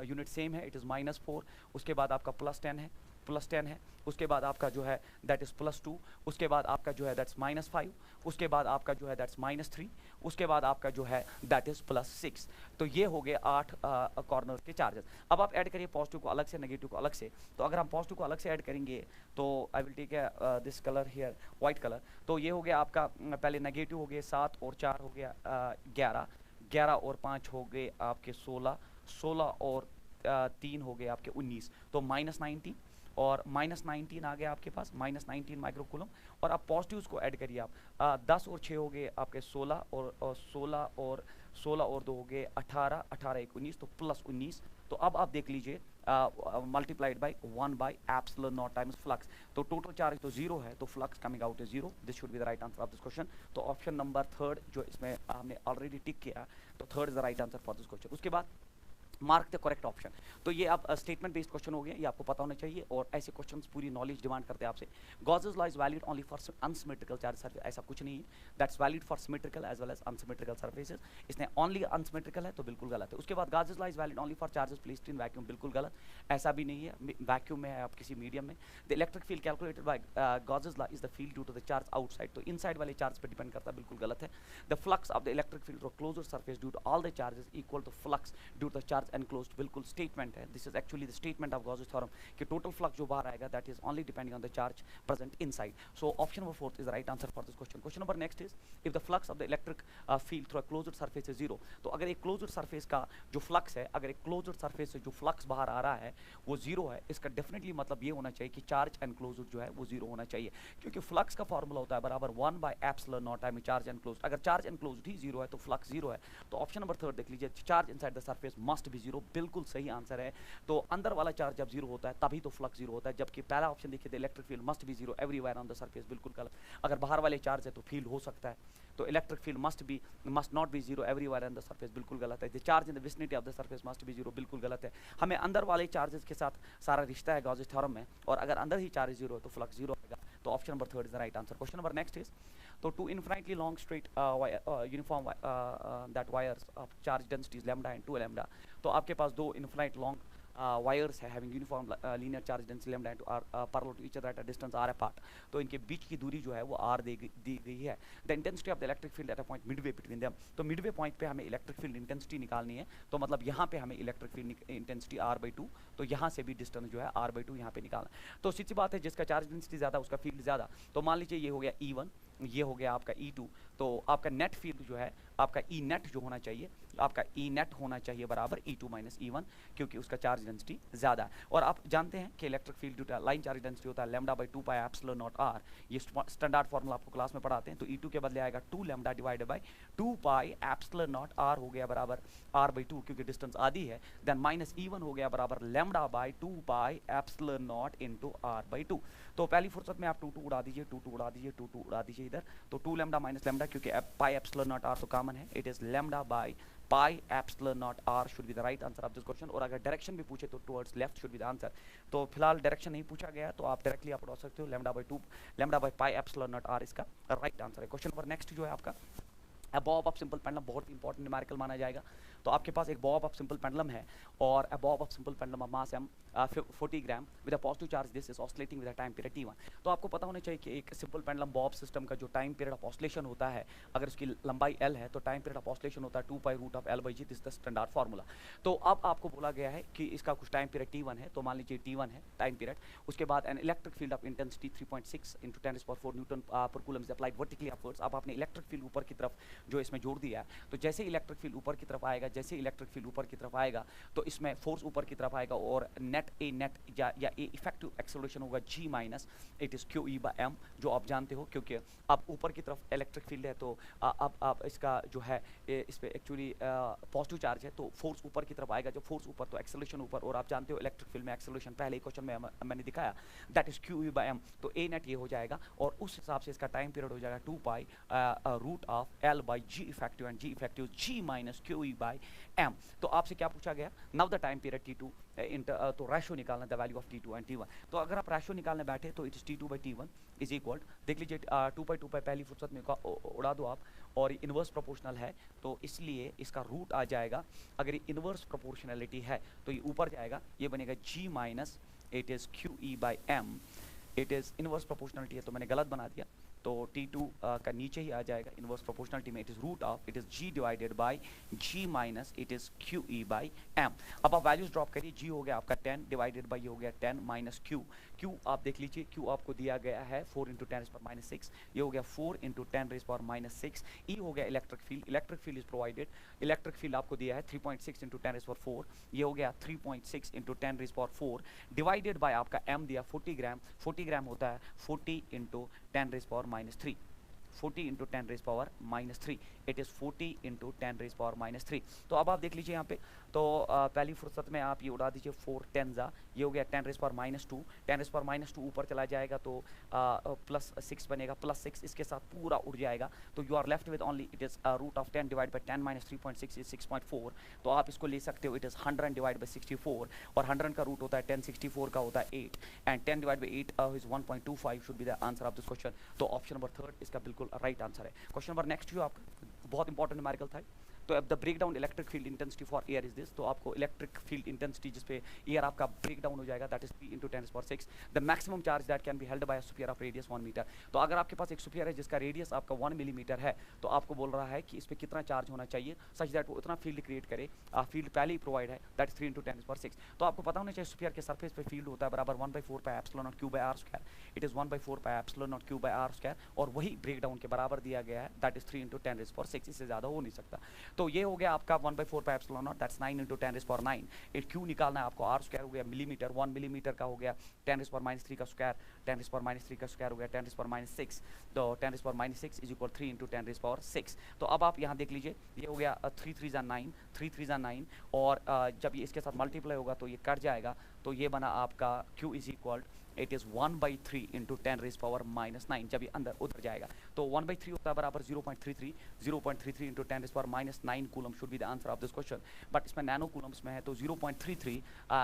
यूनिट सेम है, इट इज -4, उसके बाद आपका +10 है, +10 है, उसके बाद आपका जो है दैट इज +2, उसके बाद आपका जो है दैट्स -5, उसके बाद आपका जो है दैट्स -3, उसके बाद आपका जो है दैट इज +6। तो ये हो गए 8 कॉर्नर के चार्जेस। अब आप ऐड करिए पॉजिटिव को अलग से, नेगेटिव को अलग से। तो अगर हम पॉजिटिव को अलग से ऐड करेंगे तो I will take this colour here, white colour. तो ये हो गया आपका पहले नेगेटिव हो गए 7 और 4 हो गया 11, 11 और 5 हो गए आपके 16, 16 और 3 हो गए आपके 19, तो -19, और -19 आ गया आपके पास, -19 माइक्रोकूलम। और आप पॉजिटिव्स को ऐड करिए आप, 10 और 6 हो गए आपके 16, और 16 और 2 हो गए 18, 18 1 19, तो +19। तो अब आप देख लीजिए मल्टीप्लाइड बाई 1/ε0 टाइम्स फ्लक्स। तो टोटल चार्ज तो 0 है, तो flux coming out is 0। This should be the right answer of this question. तो ऑप्शन नंबर 3 जो इसमें हमने ऑलरेडी टिक किया, तो 3 is the right answer for this question. उसके बाद मार्क द करेक्ट ऑप्शन। तो ये आप स्टेटमेंट बेस्ड क्वेश्चन हो गए, ये आपको पता होना चाहिए, और ऐसे क्वेश्चंस पूरी नॉलेज डिमांड करते हैं आपसे। Gauss's law is valid only for unsymmetrical charge surface, ऐसा कुछ नहीं है, that's valid for symmetrical as well as unsymmetrical surfaces. इसने ओनली अनसिमेट्रिकल है तो बिल्कुल गलत है। उसके बाद Gauss's law is valid only for charges placed in vacuum, बिल्कुल गलत, ऐसा भी नहीं है, वैक्यूम में है आप किसी मीडियम में। The electric field calculated by Gauss's law is the field due to the charge outside, तो इनसाइड वाले चार्ज पर डिपेंड करता है, बिल्कुल गलत है। The flux of the electric field through closed surface due to all the charges equal to flux due to charge enclosed, बिल्कुल स्टेटमेंट है। This is actually the statement of Gauss's theorem कि टोटल फ्लक्स जो बाहर आएगा that is only depending on the charge present inside. So option number 4 is the right answer for this question. Question number next is if the flux of the electric field through a closed surface is 0, तो अगर एक क्लोज्ड सरफेस का जो फ्लक्स है, अगर एक क्लोज्ड सरफेस से जो फ्लक्स बाहर आ रहा है वो 0 है, इसका डेफिनेटली मतलब ये होना चाहिए कि चार्ज एनक्लोज्ड जो है वो 0 होना चाहिए, क्योंकि फ्लक्स का फॉर्मूला होता है बराबर 1/ε0 टाइम चार्ज एनक्लोज्ड। अगर चार्ज एनक्लोज्ड ही 0 है तो फ्लक्स 0 है। तो ऑप्शन नंबर 3 देख लीजिए, charge inside the surface must be 0, बिल्कुल सही आंसर है। तो अंदर वाला चार्ज जब 0 होता है तभी तो फ्लक्स 0 होता है, जबकि पहला ऑप्शन देखिए the electric field must be 0 everywhere on the surface, बिल्कुल गलत। अगर बाहर वाले चार्ज है तो फील्ड हो सकता है, तो electric field must not be 0 everywhere on the surface, बिल्कुल गलत है। The charge in the vicinity of the surface must be 0, बिल्कुल गलत है। हमें अंदर वाले चार्जेस के साथ सारा रिश्ता है गॉसेस थ्योरम में, और अगर अंदर ही चार्ज 0 है तो फ्लक्स 0 आएगा। तो option number 3 is the right answer. Question number next is, तो two infinitely long straight uniform that wires of charge densities lambda and 2 lambda, तो आपके पास दो इनफाइनाइट लॉन्ग वायर्स है having uniform linear charge density lambda and are parallel to each other at a distance r apart, तो इनके बीच की दूरी जो है वो r दी गई है। The intensity of the electric field at a point Midway between them, तो मिडवे पॉइंट पे हमें इलेक्ट्रिक फील्ड इंटेंसिटी निकालनी है, तो मतलब यहाँ पे हमें इलेक्ट्रिक फील्ड इंटेंसिटी r/2, तो यहाँ से भी डिस्टेंस जो है r/2 यहाँ पे निकालना। तो सीधी बात है, जिसका चार्ज डेंसिटी ज़्यादा उसका फील्ड ज़्यादा। तो मान लीजिए ये हो गया E1, ये हो गया आपका E2, तो आपका नेट फील्ड जो है आपका E नेट जो होना चाहिए, आपका E नेट होना चाहिए बराबर E2 - E1, क्योंकि उसका चार्ज डेंसिटी ज़्यादा है। और आप जानते हैं कि electric field due line charge density होता है λ/2πε0r, ये स्टैंडर्ड फॉर्मूला आपको क्लास में पढ़ाते हैं। तो E2 के बदले आएगा 2 λ डिवाइडेड बाई 2πε0r हो गया बराबर r/2, क्योंकि डिस्टेंस आधी है। देन -E1 हो गया बराबर λ/2πε0 इंटू r/2। तो पहली फुर्सत में आप 2 उड़ा दीजिए, 2 उड़ा दीजिए, 2 उड़ा दीजिए इधर, तो 2 λ - λ, क्योंकि πε0r तो कॉमन है, it is λ/πε0r should be the right answer of this question. और अगर डायरेक्शन भी पूछे तो towards left should be the answer. तो फिलहाल डायरेक्शन नहीं पूछा गया, तो आप डायरेक्टली आप उड़ा सकते हो, λ/πε0r इसका राइट आंसर है। क्वेश्चन नंबर नेक्स्ट जो है आपका बॉब ऑफ सिंपल पेंडुलम, बहुत इंपॉर्टेंट न्यूमेरिकल माना जाएगा। तो आपके पास एक बॉब ऑफ सिंपल पेंडुलम है, और a bob of simple pendulum of mass m 40 gram with a positive charge, this is oscillating with a time period t1। तो आपको पता होना चाहिए कि एक सिंपल पेंडुलम बॉब सिस्टम का जो टाइम पीरियड ऑफ ऑसिलेशन होता है, अगर उसकी लंबाई l है तो टाइम पीरियड ऑफ ऑसिलेशन होता है 2π√L/g, this the standard formula. तो अब आपको बोला गया है कि इसका कुछ टाइम पीरियड t1 है, तो मान लीजिए t1 है टाइम पीरियड। उसके बाद an electric field of intensity 3.6 × 10⁴ newton per coulomb is applied vertically upwards. अब आपने इलेक्ट्रिक फील्ड ऊपर की तरफ जो इसमें जोड़ दिया है। तो जैसे इलेक्ट्रिक फील्ड ऊपर की तरफ आएगा, जैसे इलेक्ट्रिक फील्ड ऊपर की तरफ आएगा तो इसमें फोर्स ऊपर की तरफ आएगा और नेट या ए इफेक्टिव एक्सेलरेशन होगा g minus it is q E by m, जो आप जानते हो क्योंकि अब ऊपर की तरफ इलेक्ट्रिक फील्ड है तो अब इसका जो है इस पे एक्चुअली पॉजिटिव चार्ज है तो फोर्स ऊपर की तरफ आएगा। जब फोर्स ऊपर तो एक्सेलरेशन ऊपर, और आप जानते हो इलेक्ट्रिक फील्ड में एक्सेलरेशन पहले ही क्वेश्चन में मैंने दिखाया that is q E by m. तो ए नेट ये हो जाएगा और उस हिसाब से इसका टाइम पीरियड हो जाएगा 2 pi root of l by g effective, and g effective g minus q E by m. तो आपसे क्या पूछा गया, now the time period T2 तो रेशो निकालना the value of T2 and T1। तो अगर आप रेशो निकालने बैठे तो it is T2 by T1 is equal, देख लीजिए 2 पाई पहली फुर्सत में उड़ा दो आप, और इन्वर्स प्रोपोर्शनल है तो इसलिए इसका रूट आ जाएगा। अगर ये इन्वर्स प्रोपोर्शनलिटी है तो ये ऊपर जाएगा, ये बनेगा G minus it is q E by m. It is inverse proportionality है तो मैंने गलत बना दिया, तो T2 का नीचे ही आ जाएगा इन्वर्स प्रोपोर्शनलिटी में, it is root of it is G divided by G minus it is q E by m. अब आप वैल्यूज ड्रॉप करिए, G हो गया आपका 10 डिवाइडेड बाई ये हो गया 10 माइनस Q। Q आप देख लीजिए, Q आपको दिया गया है 4 इंटू 10 पर माइनस 6, ये हो गया 4 इंटू 10 रेज पर माइनस 6। E हो गया electric field, electric field is provided, electric field आपको दिया है 3.6 इंटू 10 रेज पर 4, ये हो गया 3.6 इंटू 10 रेज पर 4 डिवाइडेड बाय आपका M दिया 40 ग्राम, 40 ग्राम होता है 40 into 10 raise power minus 3, 40 into 10 raise power minus 3, it is 40 into 10 raise power minus 3। तो अब आप देख लीजिए यहाँ पे, तो पहली फुर्सत में आप ये उड़ा दीजिए 4 10 जा, ये हो गया 10 raise power minus 2, 10 raise power minus 2 ऊपर चला जाएगा तो प्लस 6 बनेगा, प्लस 6 इसके साथ पूरा उड़ जाएगा, तो you are left with only it is root of 10 divide by 10 minus 3.6 is 6.4। तो आप इसको ले सकते हो, इट इज़ 100 डिवाइड बाई 64, और 100 का रूट होता है 10, 64 का होता है 8, and 10 divide by 8 is 1.25 should be the answer of this question. तो ऑप्शन नंबर 3 इसका बिल्कुल राइट आंसर है। क्वेश्चन नंबर नेक्स्ट जो आपका बहुत इंपॉर्टेंट न्यूमेरिकल था, तो अब the break down electric field intensity for air is this. तो आपको इलेक्ट्रिक फील्ड इंटेंसिटी जिस पे एयर आपका ब्रेक डाउन हो जाएगा that is 3 into 10⁶। The maximum charge that can be held by a sphere of radius 1 metre. तो अगर आपके पास एक स्फीयर है जिसका रेडियस आपका 1 मिलीमीटर है, तो आपको बोल रहा है कि इस पर कितना चार्ज होना चाहिए सच दैट वो उतना फील्ड क्रिएट करे। फील्ड पहले ही प्रोवाइड है दैट इज 3 इंटू 10⁶। तो आपको पता होना चाहिए स्फीयर के सरफेस पे फील्ड होता है बराबर 1/4 pi epsilon naught Q by R square, it is 1/4 pi epsilon naught Q by R square, और वही ब्रेक डाउन के बराबर दिया गया है दैट इज 3 इंटू 10⁶, इससे ज्यादा हो नहीं सकता। तो ये हो गया आपका 1/4 pi epsilon not, that's 9 into 10⁹। It Q निकालना है आपको, आर स्क्वायर हो गया मिलीमीटर, 1 मिलीमीटर का हो गया 10⁻³ का स्क्वायर, 10⁻³ का स्क्वायर हो गया 10⁻6, तो 10⁻6 इज इक्वल 3 इंटू 10⁻6। तो अब आप यहाँ देख लीजिए, ये हो गया 3 3 जा 9, 3 3 जा 9, और जब ये इसके साथ मल्टीप्लाई होगा तो ये कट जाएगा, तो ये बना आपका Q is equal it is 1/3 into 10⁻⁻9। जब ये अंदर उधर जाएगा तो 1/3 होता है बराबर 0.33, 0.33 into 10⁻9 coulomb should be the answer of this question. But इसमें नैनो कूलम्स में है तो 0.33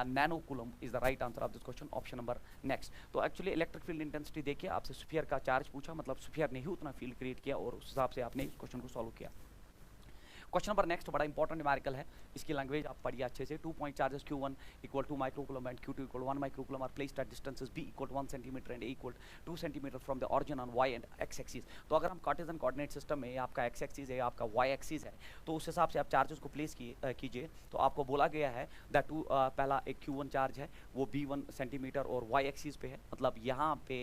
nano coulomb is the right answer of this question, option number next. तो एक्चुअली इलेक्ट्रिक फील्ड इंटेंसिटी देखिए, आपसे स्फीयर का चार्ज पूछा, मतलब स्फीयर ने ही उतना फील्ड क्रिएट किया और उस हिसाब से आपने इस क्वेश्चन को सॉल्व किया। क्वेश्चन नंबर नेक्स्ट बड़ा इंपॉर्टेंट न्यूमेरिकल है, इसकी लैंग्वेज आप पढ़िए अच्छे से। 2 point charges Q1 equal 2 microcoulomb and Q2 equal 1 microcoulomb are placed at distances B equal 1 centimetre and A equal 2 centimetre from the origin on Y and X axis. तो अगर हम कार्टेशियन कोऑर्डिनेट सिस्टम में आपका X एक्सिस है, आपका Y एक्सिस है, तो उस हिसाब से आप चार्जेस को प्लेस कीजिए। तो आपको बोला गया है दैट पहला एक Q1 चार्ज है वो B1 सेंटीमीटर और Y एक्सिस पे है, मतलब यहाँ पे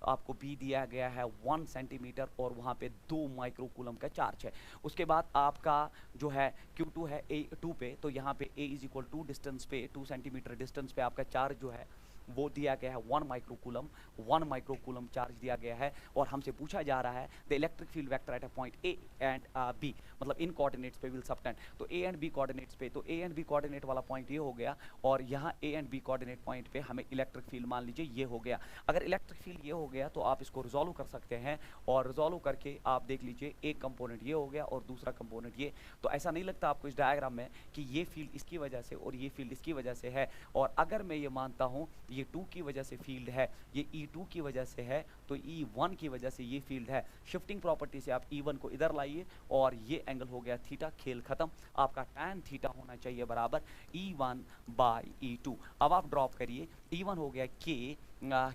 आपको B दिया गया है 1 सेंटीमीटर और वहाँ पे 2 माइक्रोकूलम का चार्ज है। उसके बाद आपका जो है Q2 है A2 पे, तो यहाँ पे A इज इक्वल 2 डिस्टेंस पे 2 सेंटीमीटर डिस्टेंस पे आपका चार्ज जो है वो दिया गया है 1 माइक्रोकूलम चार्ज दिया गया है, और हमसे पूछा जा रहा है the electric field vector eight a point A and B, मतलब इन कोऑर्डिनेट्स पे विल सबटेंड। तो A एंड B कोऑर्डिनेट्स पे, तो A एंड B कोऑर्डिनेट वाला पॉइंट ये हो गया, और यहाँ A and B coordinate point पे हमें इलेक्ट्रिक फील्ड मान लीजिए ये हो गया। अगर इलेक्ट्रिक फील्ड ये हो गया तो आप इसको रिजॉल्व कर सकते हैं, और रिजॉल्व करके आप देख लीजिए एक कंपोनेंट ये हो गया और दूसरा कंपोनेंट ये। तो ऐसा नहीं लगता आपको इस डायग्राम में कि ये फील्ड इसकी वजह से और ये फील्ड इसकी वजह से है, और अगर मैं ये मानता हूँ ये 2 की वजह से फील्ड है, ये E2 की वजह से है, तो E1 की वजह से ये फील्ड है। शिफ्टिंग प्रॉपर्टी से आप E1 को इधर लाइए और ये एंगल हो गया थीटा, खेल खत्म। आपका tan थीटा होना चाहिए बराबर E1 बाई E2। अब आप ड्रॉप करिए, E1 हो गया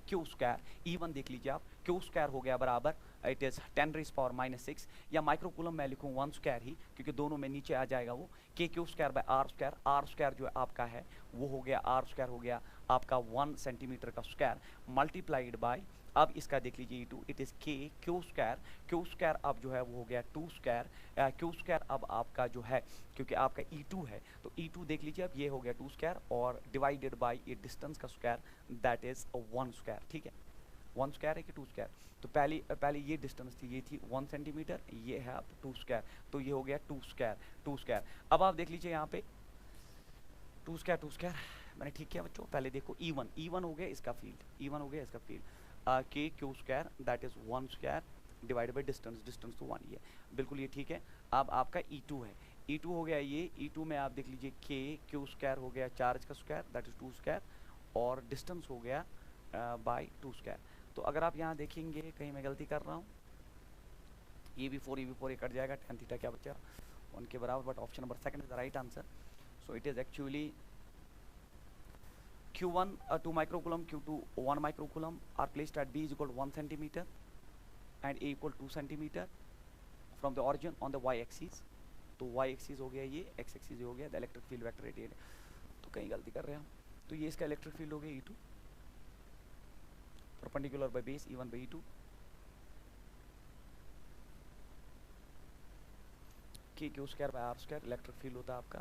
Q स्क्वायर, E1 देख लीजिए आप, Q स्क्वायर हो गया बराबर इट इज़ 10⁻⁻6, या माइक्रोकूलम मैं लिखूँ 1 स्क्वायर ही क्योंकि दोनों में नीचे आ जाएगा वो, Q square by R square. R square जो आपका है वो हो गया, R स्क्वायर हो गया आपका 1 सेंटीमीटर का स्क्वायर मल्टीप्लाइड बाय अब इसका देख लीजिए E2 it is K Q square अब जो है वो हो गया 2 स्क्वायर क्यू स्क्वायर अब आपका जो है क्योंकि आपका E2 है तो E2 देख लीजिए अब ये हो गया 2 स्क्वायर और डिवाइडेड बाय ये डिस्टेंस का स्क्वायर दैट इज 1 स्क्वायर। ठीक है 1 स्क्वायर है कि 2 स्क्वायर, तो पहले ये डिस्टेंस थी, ये थी 1 सेंटीमीटर, ये है अब 2 स्क्वायर, तो ये हो गया 2 स्क्वायर। अब आप देख लीजिए यहाँ पे 2 स्क्वायर मैंने ठीक किया बच्चों। पहले देखो E1 हो गया इसका फील्ड के Q square that is 1 square divided by distance तो 1 ही है, बिल्कुल ये ठीक है। अब आपका E2 है, E2 हो गया ये, E2 में आप देख लीजिए के क्यू स्क्वायर हो गया चार्ज का स्क्वायर दैट इज 2 स्क्वायर और डिस्टेंस हो गया बाय 2 स्क्वायर। तो अगर आप यहाँ देखेंगे कहीं मैं गलती कर रहा हूँ, ये भी 4 ये कट जाएगा, tan थीटा क्या बचा 1 के बराबर, but option number second is the right answer. So it is actually Q1 2 microcoulomb, Q2 1 microcoulomb are placed at B is equal to 1 centimeter and A equal to 2 centimeter from the origin on the y axis। तो y axis हो गया ये, x axis हो गया, the electric field vector radiated। तो कहीं गलती कर रहे हैं हम, तो ये इसका इलेक्ट्रिक फील्ड हो गया E2 perpendicular by base E1 by E2 K Q square by R square. Electric field होता है आपका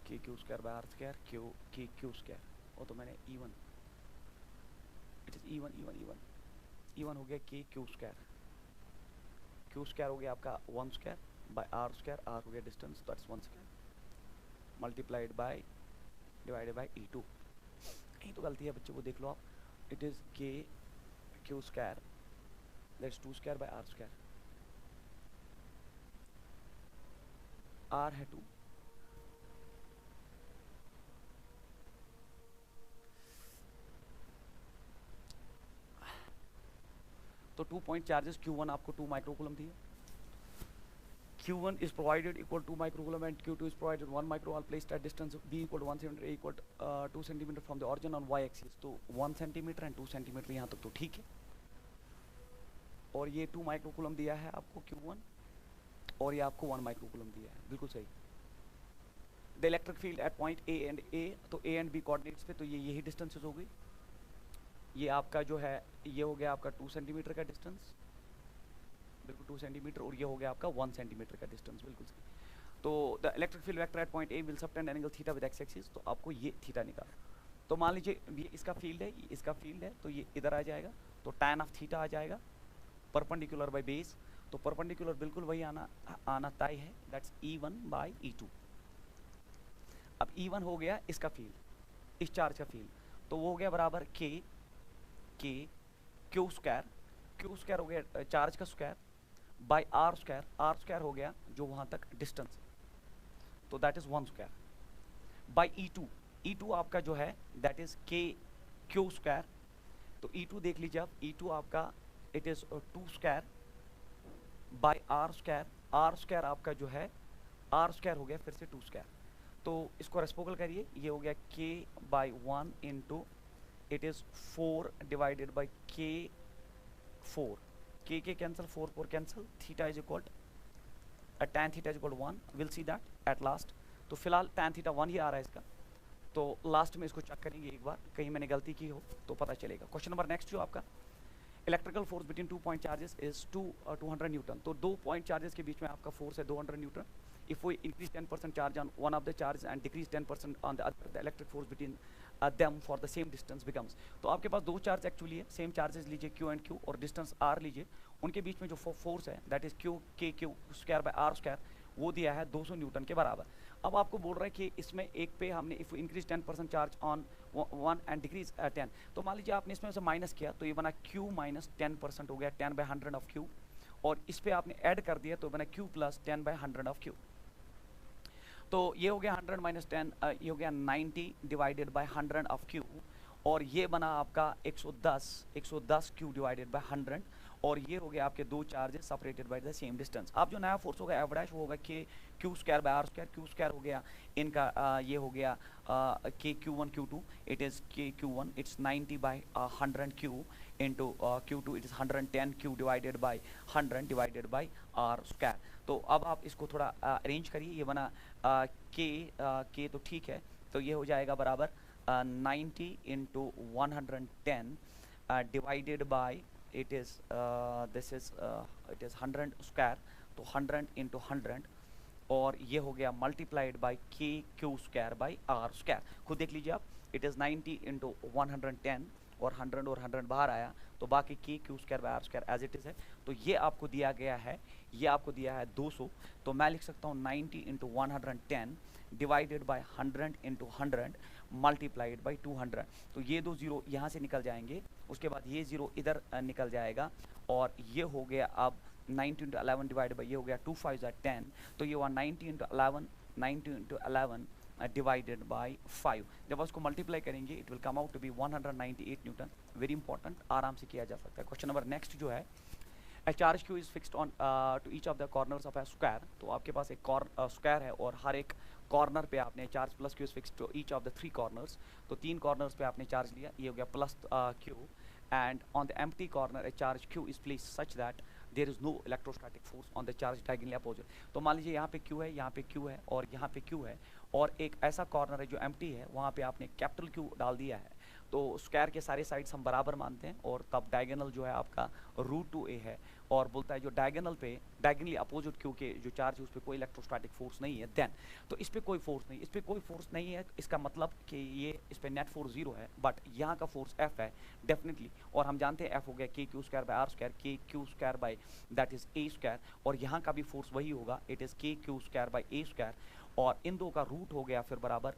K Q square by R square K Q square, और तो मैंने E1 इट इज E1 हो गया के क्यू स्क्वायर हो गया आपका 1 स्क्वायर बाय आर हो गया distance that's 1 square multiplied by divided by E2। यही तो गलती है बच्चों, वो देख लो आप, it is K Q square that's 2 square by R square, R है 2 तो 2 पॉइंट चार्जेस Q1 आपको 2 माइक्रोकूलम दिए, Q1 is provided equal to 2 microcoulomb and Q2 is provided 1 microcoulomb placed at distance B equal to 1 centimeter, A equal to 2 centimeter from the origin on y axis। तो 1 centimeter and 2 centimeter यहाँ तक तो ठीक है, और ये 2 माइक्रोकूलम दिया है आपको Q1 और ये आपको 1 माइक्रोकूलम दिया है, बिल्कुल सही। The electric field eight point A and A, तो A एंड B कोऑर्डिनेट्स पे, तो ये यही डिस्टेंसेस हो गई। ये आपका जो है ये हो गया आपका 2 सेंटीमीटर का डिस्टेंस, बिल्कुल 2 सेंटीमीटर, और ये हो गया आपका 1 सेंटीमीटर का डिस्टेंस, बिल्कुल सही। तो the electric field vector eight point A will subtend an angle theta with x axis, तो आपको ये थीटा निकालना। तो मान लीजिए ये इसका फील्ड है, ये इसका फील्ड है, तो ये इधर आ जाएगा, तो tan ऑफ थीटा आ जाएगा परपेंडिकुलर बाय बेस, तो परपेंडिकुलर बिल्कुल वही आना तय है, दैट्स E1 बाय E2। अब E1 हो गया इसका फील्ड, इस चार्ज का फील्ड, तो वो हो गया बराबर के क्यू स्क्वायर हो गया चार्ज का स्क्वायर बाय आर स्क्वायर हो गया जो वहां तक डिस्टेंस, तो that is 1 square by E2 आपका जो है that is K Q square. तो E2 देख लीजिए आप, E2 आपका it is 2 square by R square आपका जो है आर स्क्वायर हो गया फिर से 2 स्क्वायर, तो इसको रेस्पोकल करिए, ये हो गया K by 1 into it is 4 divided by K 4, K cancel 4 cancel, theta is equal tan theta is equal 1, will see that at last. तो फिलहाल tan थीटा 1 ही आ रहा है इसका, तो लास्ट में इसको चेक करेंगे एक बार, कहीं मैंने गलती की हो तो पता चलेगा। क्वेश्चन नंबर नेक्स्ट जो आपका, electrical force between 2 point charges is 200 Newton. तो 2 पॉइंट चार्जेस के बीच में आपका फोर्स है 200 newton. If we increase 10% charge on one of the charge and decrease 10% on the other, the electric force between them for the same distance becomes। तो आपके पास 2 चार्ज एक्चुअली है, सेम चार्जेस लीजिए Q एंड Q और डिस्टेंस R लीजिए, उनके बीच में जो फोर्स है that is Q square by R square, वो दिया है 200 न्यूटन के बराबर। अब आपको बोल रहा है कि इसमें एक पे हमने if increase 10% charge on 1 and decrease 10, तो मान लीजिए आपने इसमें से माइनस किया तो ये बना Q माइनस 10% हो गया 10 बाय 100 ऑफ Q, और इस पे आपने ऐड कर दिया तो बना Q plus 10 by 100 of Q। तो ये हो गया 100 माइनस 10, ये हो गया 90 डिवाइडेड बाय 100 ऑफ Q, और ये बना आपका 110 Q डिवाइडेड बाय 100, और ये हो गया आपके 2 charges separated by the same distance. अब जो नया फोर्स होगा एफ डैश वो होगा K Q square by R square, Q square हो गया इनका ये हो गया के Q1 Q2, it is K Q1 it's 90 by 100 Q into Q2 it is 110 Q divided by 100 divided by R square. तो अब आप इसको थोड़ा अरेंज करिए, ये बना के तो ठीक है, तो ये हो जाएगा बराबर 90 into 110 divided by it is this is it is 100 square, तो 100 इंटू 100, और ये हो गया multiplied by K Q square by are square. खुद देख लीजिए आप, इट इज़ 90 इंटू 110, और 100 बाहर आया, तो बाकी K Q square by are square as it is है। तो ये आपको दिया गया है, ये आपको दिया है 200, तो मैं लिख सकता हूँ 90 into 110 divided by 100 into 100 multiplied by 200। तो ये दो जीरो यहाँ से निकल जाएंगे, उसके बाद ये जीरो इधर निकल जाएगा, और ये हो गया अब 90 इंटू 11 डिवाइड बाई, ये हो गया 2 5 10, तो ये हुआ 90 इंटू 11, 90 इंटू 11 डिवाइडेड बाई 5। जब उसको मल्टीप्लाई करेंगे it will come out to be 198 newton. Very important, आराम से किया जा सकता है। क्वेश्चन नंबर नेक्स्ट जो है, a charge q is fixed on to each of the corners of a square। तो आपके पास एक स्क्वायर है, और हर एक कॉर्नर पे आपने charge plus Q is fixed to each of the 3 corners. तो 3 कॉर्नर्स पे आपने चार्ज लिया, ये हो गया plus Q, and on the empty corner a charge Q is placed such that there is no electrostatic force on the charge diagonally opposite. तो मान लीजिए यहाँ पे क्यू है, यहाँ पे क्यू है, और यहाँ पे क्यू है, और एक ऐसा कॉर्नर है जो एम्प्टी है, वहाँ पे आपने कैपिटल क्यू डाल दिया है। तो स्क्वायर के सारे साइड्स हम बराबर मानते हैं, और तब डायगोनल जो है आपका √2a है, और बोलता है जो डायगोनल पे डायगोनली अपोजिट क्यू के जो चार्ज है उस पर कोई इलेक्ट्रोस्टैटिक फोर्स नहीं है, देन तो इस पर कोई फोर्स नहीं, इस पर कोई फोर्स नहीं है, इसका मतलब कि ये इस पर नेट फोर्स 0 है, बट यहाँ का फोर्स F है डेफिनेटली, और हम जानते हैं F हो गया K Q square by are square, K Q square by that is a square, और यहाँ का भी फोर्स वही होगा, it is K Q square by a square, और इन दो का रूट हो गया फिर बराबर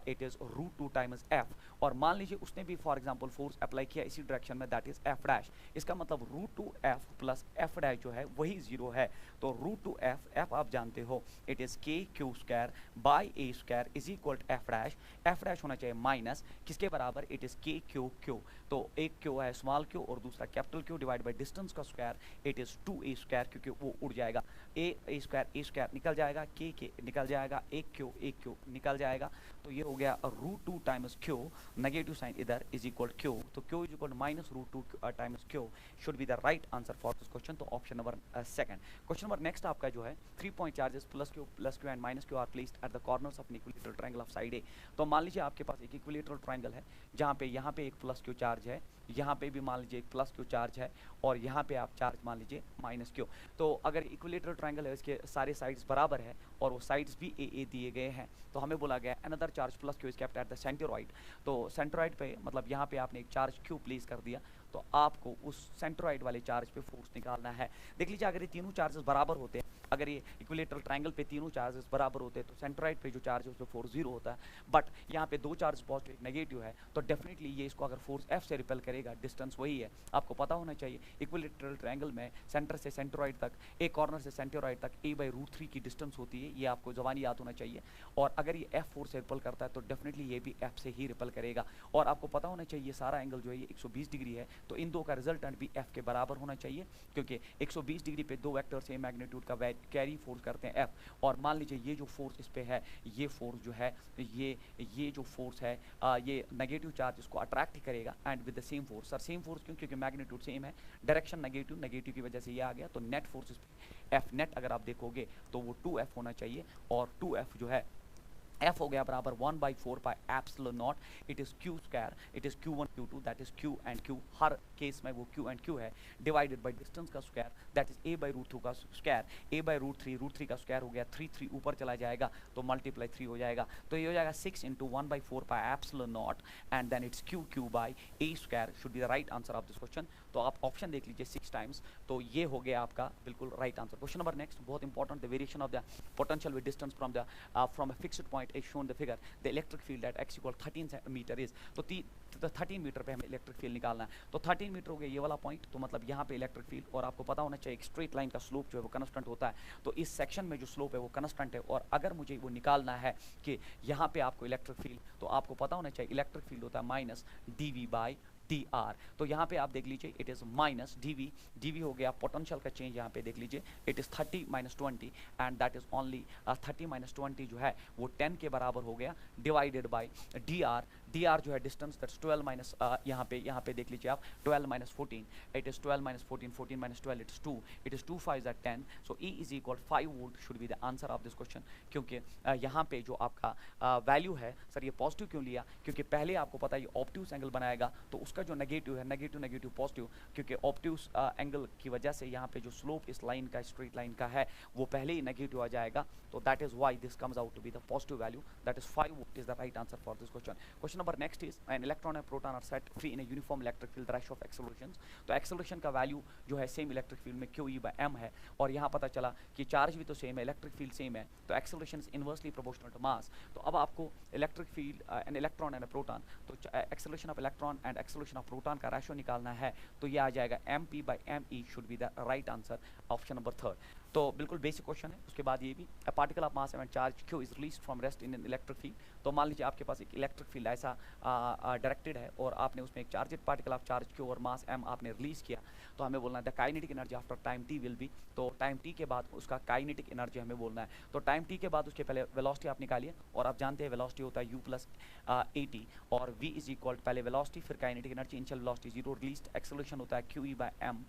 इट इज़ √2 टाइम्स एफ। और मान लीजिए उसने भी फॉर एग्जांपल फोर्स अप्लाई किया इसी डायरेक्शन में, दैट इज एफ डैश, इसका मतलब √2f प्लस एफ डैश जो है वही 0 है। तो √2f, एफ आप जानते हो it is K Q square by a square is equal to F dash होना चाहिए माइनस किसके बराबर, it is K Q q, तो एक क्यू है स्मॉल क्यू और दूसरा capital q divide by distance का square, it is 2a square, क्योंकि वो उड़ जाएगा, ए स्क्वायर निकल जाएगा, के निकल जाएगा, एक क्यू निकल जाएगा, तो ये हो गया √2 टाइम्स क्यू, नेगेटिव साइन इधर इज इक्वल क्यू, तो q is equal minus √2 times q should be the right answer for this question. तो option number second. Question number next आपका जो है, 3 point charges plus Q and minus Q are placed at the corners of an equilateral triangle of side a. तो मान लीजिए आपके पास एक इक्विलेटरल ट्रायंगल है, जहाँ पे यहाँ पे एक प्लस क्यू चार्ज है, यहाँ पे भी मान लीजिए एक प्लस क्यू चार्ज है, और यहाँ पे आप चार्ज मान लीजिए माइनस क्यू। तो अगर इक्विलेटरल ट्रायंगल है, इसके सारे साइड्स बराबर है, और वो साइड्स भी ए दिए गए हैं, तो हमें बोला गया another charge plus Q is kept at the centroid. तो सेंट्रोइड पे मतलब यहाँ पे आपने एक चार्ज क्यू प्लेस कर दिया, तो आपको उस सेंट्रोइड वाले चार्ज पे फोर्स निकालना है। देख लीजिए अगर ये तीनों चार्जेस बराबर होते हैं, अगर ये इक्विलेटरल ट्रायंगल पे तीनों चार्जेस बराबर होते हैं, तो सेंट्रोइड पे जो चार्ज है उस पर फोर्स 0 होता है, बट यहाँ पे दो चार्ज पॉजिटिव एक नेगेटिव है, तो डेफिनेटली ये इसको अगर फोर्स F से रिपेल करेगा, डिस्टेंस वही है, आपको पता होना चाहिए इक्विलेटरल ट्रायंगल में सेंटर से सेंट्रोइड तक, एक कॉर्नर से सेंट्रोइड तक a/√3 की डिस्टेंस होती है, ये आपको जबानी याद होना चाहिए। और अगर ये F फोर्स से रिपेल करता है तो डेफिनेटली ये भी F से ही रिपेल करेगा, और आपको पता होना चाहिए सारा एंगल जो है ये 120 डिग्री है, तो इन दो का रिजल्टेंट भी F के बराबर होना चाहिए, क्योंकि 120 डिग्री पे दो वेक्टर सेम मैग्नीट्यूड का कैरी फोर्स करते हैं F। और मान लीजिए ये जो फोर्स इस पे है, ये फोर्स जो है ये जो फोर्स है ये नेगेटिव चार्ज इसको अट्रैक्ट करेगा, and with the same force. Sir same force क्यों? क्योंकि मैग्नीट्यूड सेम है, डायरेक्शन नेगेटिव की वजह से ये आ गया, तो नेट फोर्स इस पे F नेट अगर आप देखोगे तो वो 2F होना चाहिए, और 2F जो है F हो गया बराबर 1/4 pi epsilon not, it is Q square, it is Q1 Q2 that is Q and Q, her case में वो Q एंड Q है, डिवाइडेड बाई डिस्टेंस का स्क्वायर दैट इज़ a/√2 का स्क्वायर, a/√3 का स्क्वायर हो गया 3 ऊपर चला जाएगा तो मल्टीप्लाई 3 हो जाएगा, तो ये हो जाएगा 6 into 1/4 pi epsilon naught, and then it's Q by a square should be the right answer of this question. तो आप ऑप्शन देख लीजिए 6 टाइम्स, तो ये हो गया आपका बिल्कुल right answer. Question number next बहुत important, the variation of the potential with distance from a fixed point is shown the figure, the electric field at x equal 13 metre is, तो 13 मीटर पे हमें इलेक्ट्रिक फील्ड निकालना है, तो 13 मीटर हो गया ये वाला पॉइंट, तो मतलब यहाँ पे इलेक्ट्रिक फील्ड, और आपको पता होना चाहिए एक स्ट्रेट लाइन का स्लोप जो है वो कांस्टेंट होता है, तो इस सेक्शन में जो स्लोप है वो कांस्टेंट है, और अगर मुझे वो निकालना है कि यहाँ पे आपको इलेक्ट्रिक फील्ड, तो आपको पता होना चाहिए इलेक्ट्रिक फील्ड होता है माइनस dV/dr। तो यहाँ पे आप देख लीजिए इट इज माइनस dV हो गया पोटेंशियल का चेंज, यहाँ पे देख लीजिए it is 30 - 20 and that is only 30 - 20 जो है वो 10 के बराबर हो गया, डिवाइडेड बाय dr जो है डिस्टेंस, दैट्स 12 माइनस, यहाँ पे देख लीजिए आप, 12 minus 14, it is 12 minus 14, 14 minus 12, it's 2, it is 2 5 that 10, so E is equal 5 volt should be the answer of this question. क्योंकि यहाँ पे जो आपका वैल्यू है, सर ये पॉजिटिव क्यों लिया, क्योंकि पहले आपको पता है ये ऑब्ट्यूज एंगल बनाएगा, तो उसका जो नेगेटिव है, नेगेटिव नेगेटिव पॉजिटिव, क्योंकि ऑब्ट्यूज एंगल की वजह से यहाँ पे जो स्लोप इस लाइन का, स्ट्रेट लाइन का है, वो पहले ही नेगेटिव आ जाएगा, तो that is why this comes out to be the positive value, that is 5 volt is the right answer for this question. Question number next is an electron and proton are set free in a uniform electric field ratio of accelerations. तो एक्सेलरेशन का वैल्यू जो है सेम इलेक्ट्रिक फील्ड में QE/m है, और यहाँ पता चला कि चार्ज भी तो सेम है, इलेक्ट्रिक फील्ड सेम है, तो acceleration is inversely proportional to mass. तो अब आपको electric field an electron and proton, तो acceleration of electron and acceleration of proton का रेशियो निकालना है, तो ये आ जाएगा MP/me should be the right answer, option number 3। तो बिल्कुल बेसिक क्वेश्चन है। उसके बाद ये भी, a particle of mass and charge Q is release from rest in an electric field. तो मान लीजिए आपके पास एक इलेक्ट्रिक फील्ड ऐसा डायरेक्टेड है, और आपने उसमें एक charged particle of charge Q और मास m आपने रिलीज किया, तो हमें बोलना है the kinetic energy after time t will be, तो टाइम t के बाद उसका काइनेटिक एनर्जी हमें बोलना है। तो टाइम t के बाद उसके पहले वेलोसिटी आप निकालिए, और आप जानते हैं वेलोसिटी होता है u प्लस at, और v इज इक्वल पहले वेलोसिटी फिर kinetic energy, initial velocity 0, released acceleration होता है QE/m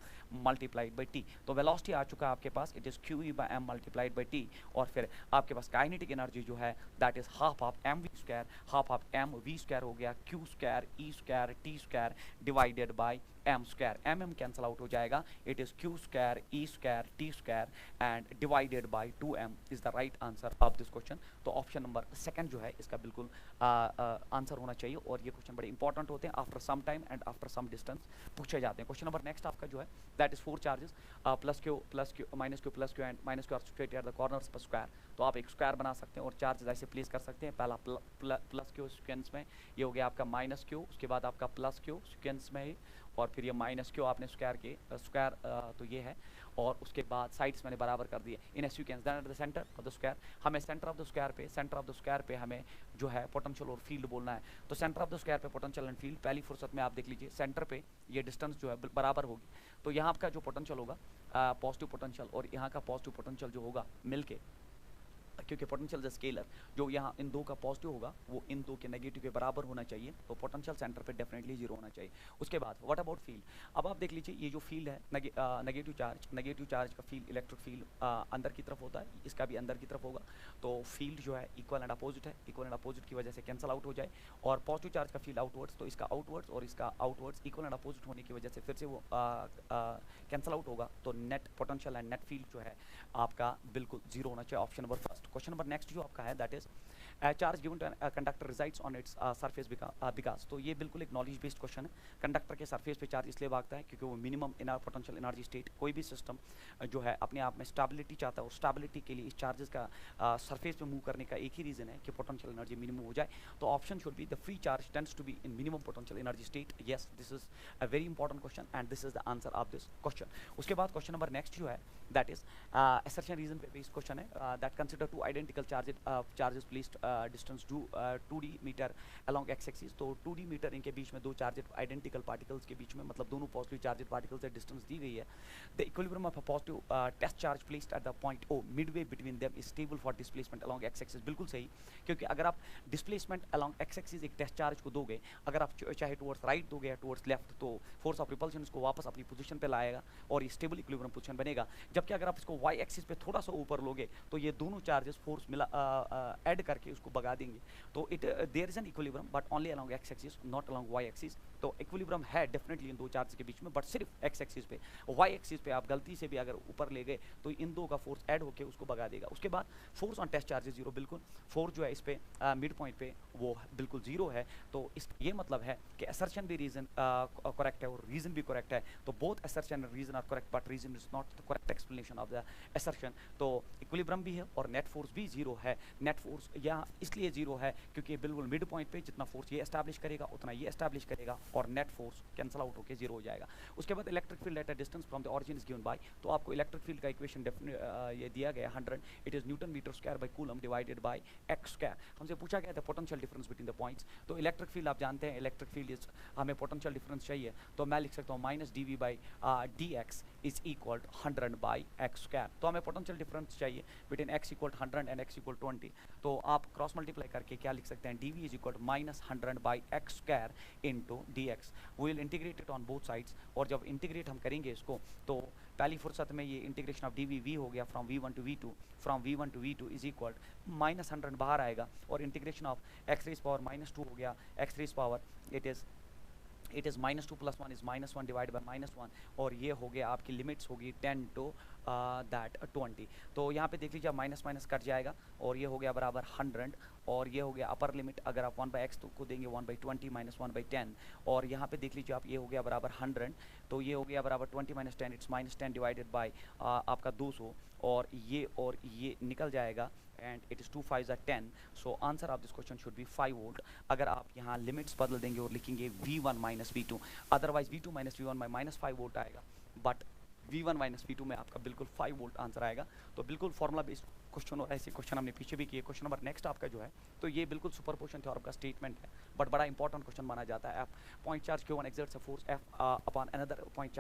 मल्टीप्लाइड बाई t। तो वेलोसिटी आ चुका है आपके पास, it is QE/m multiplied by t, और फिर आपके पास काइनेटिक एनर्जी जो है that is half of mv square, half of mv square हो गया q square e square t square divided by m square, mm cancel out हो जाएगा, it is q square e square t square and divided by 2m is the right answer of this question. तो ऑप्शन नंबर सेकंड जो है इसका बिल्कुल आंसर होना चाहिए, और ये क्वेश्चन बड़े इंपॉर्टेंट होते हैं, after some time and after some distance पूछे जाते हैं। क्वेश्चन नंबर नेक्स्ट आपका जो है that is 4 charges plus Q minus Q and minus Q are situated at the corners पर स्क्वायर। तो आप एक स्क्वायर बना सकते हैं और चार्जेस ऐसे प्लेस कर सकते हैं, पहला प्लस क्यू सीक्वेंस में, ये हो गया आपका माइनस क्यू, उसके बाद आपका प्लस क्यू सीक्वेंस में, और फिर ये माइनस क्यू आपने स्क्वायर के स्क्वायर, तो ये है, और उसके बाद साइड्स मैंने बराबर कर दिए in a sequence, then at the centre of the square, हमें सेंटर ऑफ द स्क्वायर पे हमें जो है पोटेंशियल और फील्ड बोलना है। तो सेंटर ऑफ द स्क्वायर पे पोटेंशियल एंड फील्ड, पहली फुर्सत में आप देख लीजिए सेंटर पे ये डिस्टेंस जो है बराबर होगी, तो यहाँ का जो पोटेंशियल होगा पॉजिटिव पोटेंशियल, और यहाँ का पॉजिटिव पोटेंशियल जो होगा मिलके, क्योंकि पोटेंशियल द स्केलर जो यहाँ इन दो का पॉजिटिव होगा वो इन दो के नेगेटिव के बराबर होना चाहिए, तो पोटेंशियल सेंटर पे डेफिनेटली 0 होना चाहिए। उसके बाद व्हाट अबाउट फील्ड, अब आप देख लीजिए ये जो फील्ड है नेगेटिव चार्ज का फील्ड, इलेक्ट्रिक फील्ड अंदर की तरफ होता है, इसका भी अंदर की तरफ होगा, तो फील्ड जो है इक्वल एंड अपोजिट है, इक्वल एंड अपोजिट की वजह से कैंसल आउट हो जाए, और पॉजिटिव चार्ज का फील्ड आउटवर्ड्स, तो इसका आउटवर्ड्स और इसका आउटवर्ड्स इक्वल एंड अपोजिट होने की वजह से फिर से वो कैंसल आउट होगा, तो net potential and net field जो है आपका बिल्कुल 0 होना चाहिए, option number first. Question number next जो आपका है that is charge given to conductor resides on its surface because, तो ये बिल्कुल एक नॉलेज बेस्ड क्वेश्चन है। कंडक्टर के सरफेस पे चार्ज इसलिए भागता है क्योंकि वो मिनिमम पोटेंशियल एनर्जी स्टेट, कोई भी सिस्टम जो है अपने आप में स्टेबिलिटी चाहता है, और स्टेबिलिटी के लिए इस चार्जेस का सरफेस पे मूव करने का एक ही रीजन है कि पोटेंशियल एनर्जी मिनिमम हो जाए, तो option should be the free charge tends to be in minimum potential energy state. Yes, this is a very important question and this is the answer of this question. उसके बाद क्वेश्चन नंबर नेक्स्ट जो है that is assertion reason based question है, that consider two identical charges placed distance 2d metre along x axis, तो 2d मीटर इनके बीच में दो चार्जेड आइडेंटिकल पार्टिकल्स के बीच में, मतलब दोनों पॉजिटिव चार्जेड पार्टिकल्स से डिस्टेंस दी गई है। The equilibrium of a positive test charge placed at the point O midway between them is stable for displacement along x axis. बिल्कुल सही, क्योंकि अगर आप डिस्प्लेसमेंट along x एक्सिस एक टेस्ट चार्ज को दोगे, अगर आप चाहे टुवर्ड्स राइट दोगे या टुवर्ड्स लेफ्ट, तो फोर्स ऑफ रिपल्शन इसको वापस अपनी पोजीशन पे लाएगा और ये स्टेबल इक्विलिब्रियम पोजीशन बनेगा। जबकि अगर आप इसको y एक्सिस पे थोड़ा सा ऊपर लोगे तो ये दोनों चार्जेस फोर्स मिला ऐड करके उसको भगा देंगे, तो it there is an equilibrium but only along x axis not along y axis. तो इक्विलिब्रियम है डेफिनेटली इन दो चार्जेस के बीच में, बट सिर्फ x एक्सिस पे, y एक्सिस पे आप गलती से भी अगर ऊपर ले गए तो इन दो का फोर्स ऐड होकर उसको भगा देगा। उसके बाद फोर्स ऑन टेस्ट चार्जेस 0, बिल्कुल फोर्स जो है इस पे मिड पॉइंट पे वो बिल्कुल 0 है, तो इस ये मतलब है कि असर्शन भी रीजन करेक्ट है और रीजन भी करेक्ट है, तो both assertion and reason are correct but reason is not the correct explanation of the assertion. तो इक्विलिब्रियम भी है और नेट फोर्स भी 0 है। नेट फोर्स यहाँ इसलिए 0 है क्योंकि बिल्कुल मिड पॉइंट पे जितना फोर्स ये एस्टैब्लिश करेगा उतना ये एस्टैब्लिश करेगा और नेट फोर्स कैंसल आउट होकर 0 हो जाएगा। उसके बाद electric field at a distance from the origin is given by, तो आपको इलेक्ट्रिक फील्ड का इक्वेशन ये दिया गया 100, it is newton metre square by coulomb divided by X square. हमसे पूछा गया था potential difference between the points, तो इलेक्ट्रिक फील्ड आप जानते हैं, इलेक्ट्रिक फील्ड इज हमें पोटेंशियल डिफरेंस चाहिए, तो मैं लिख सकता हूँ minus dv by D X is equal to 100 by X square. तो हमें पोटेंशियल डिफरेंस चाहिए between x equal 100 and x equal 20। तो आप क्रॉस मल्टीप्लाई करके क्या लिख सकते हैं, dv is equal to minus 100 by X square into D X. We will integrate it on both sides, और जब इंटीग्रेट हम करेंगे इसको तो पहली फुर्सत में ये इंटीग्रेशन ऑफ dv v हो गया from v1 to v2, from v1 to v2 is equal minus 100 बाहर आएगा, और integration of x raise power minus 2 हो गया, x raise power it is minus 2 plus 1 is minus 1 divide by minus 1, और ये हो गया आपकी लिमिट्स होगी 10 टू दैट 20। तो यहाँ पे देख लीजिए माइनस माइनस कट जाएगा, और ये हो गया बराबर 100, और ये हो गया अपर लिमिट अगर आप 1 बाई एक्स को देंगे 1 बाई 20 माइनस 1 बाई 10, और यहाँ पे देख लीजिए आप ये हो गया बराबर 100, तो ये हो गया बराबर 20 minus 10 it's minus 10 divided by आपका 200, और ये निकल जाएगा, एंड इट इज़ 2 5 ज़ा 10। So answer of this question should B 5 volt. अगर आप यहाँ लिमिट्स बदल देंगे और लिखेंगे v1 minus v2, otherwise v2 minus v1 में माइनस 5 वोल्ट आएगा, बट v1 माइनस v2 में आपका बिल्कुल 5 वोल्ट आंसर आएगा। तो बिल्कुल फॉर्मूला बेस्ड क्वेश्चन, और ऐसे क्वेश्चन हमने पीछे भी किए। क्वेश्चन नंबर नेक्स्ट आपका जो है, तो ये बिल्कुल सुपरपोजिशन थ्योरम का स्टेटमेंट है, बट बड़ा इंपॉर्टेंट क्वेश्चन माना जाता है। Point charge Q1 exerts a force F upon another point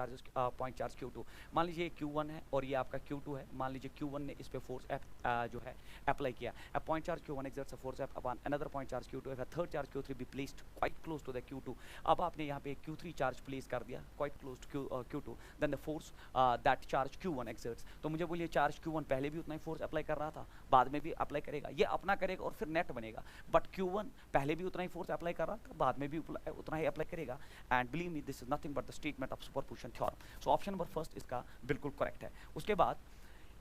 charge Q2। मान लीजिए Q1 है और ये आपका Q2 है, मान लीजिए Q1 ने इस पे फोर्स F जो है अप्लाई किया। अब point charge Q1 exerts a force F upon another point charge Q2, if a third charge Q3 be placed quite close to the Q2। अब आपने यहाँ पे Q3 चार्ज प्लेस कर दिया quite close to Q2, then the force that charge Q1 exerts. तो मुझे बोलिए चार्ज Q1 पहले भी उतना ही फोर्स अप्लाई कर रहा था, बाद में भी अप्लाई करेगा, ये अपना करेगा और फिर नेट बनेगा, बट Q1 पहले भी उतना ही फोर्स अप्लाई कर रहा था, बाद में भी उतना ही अप्लाई करेगा, and believe me this is nothing but the statement of superposition theorem. So option number first इसका बिल्कुल करेक्ट है। उसके बाद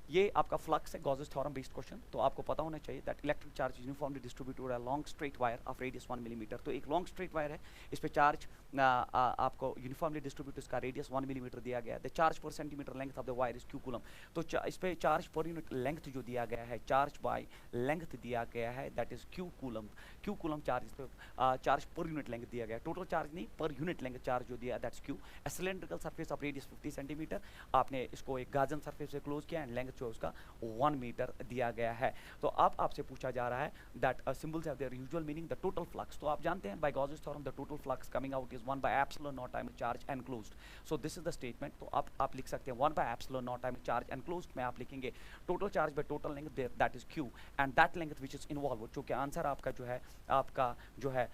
ये आपका फ्लक्स है, गॉसेस थ्योरम बेस्ड क्वेश्चन, तो आपको पता होना चाहिए that electric charge uniformly distributed a long straight wire of radius 1 millimetre. तो एक लॉन्ग स्ट्रेट वायर है, इस पे चार्ज आपको यूनिफॉर्मली डिस्ट्रीब्यूट, इसका रेडियस 1 मिलीमीटर दिया गया है। द चार्ज पर centimetre length of the wire is Q coulomb. तो इस पे चार्ज पर यूनिट लेंथ जो दिया गया है, चार्ज बाय लेंथ दिया गया है, that is Q coulomb. Q coulomb charge, इस पे चार्ज पर यूनिट लेंथ दिया गया है, टोटल चार्ज नहीं, पर यूनिट लेंथ चार्ज जो दिया that's Q। A cylindrical surface of radius 50 centimetre, आपने इसको एक गाजन सरफेस से क्लोज किया, एंड लेंथ जो उसका 1 मीटर दिया गया है। तो अब आपसे पूछा जा रहा है that symbols have their usual meaning, the total flux. तो आप जानते हैं by Gauss's theorem the total flux coming out is 1 by epsilon naught time charge enclosed. So this is the statement. तो आप लिख सकते हैं 1 by epsilon naught time charge enclosed में आप लिखेंगे total charge by total length that is Q, and that length which is involve, चूंकि आंसर आपका जो है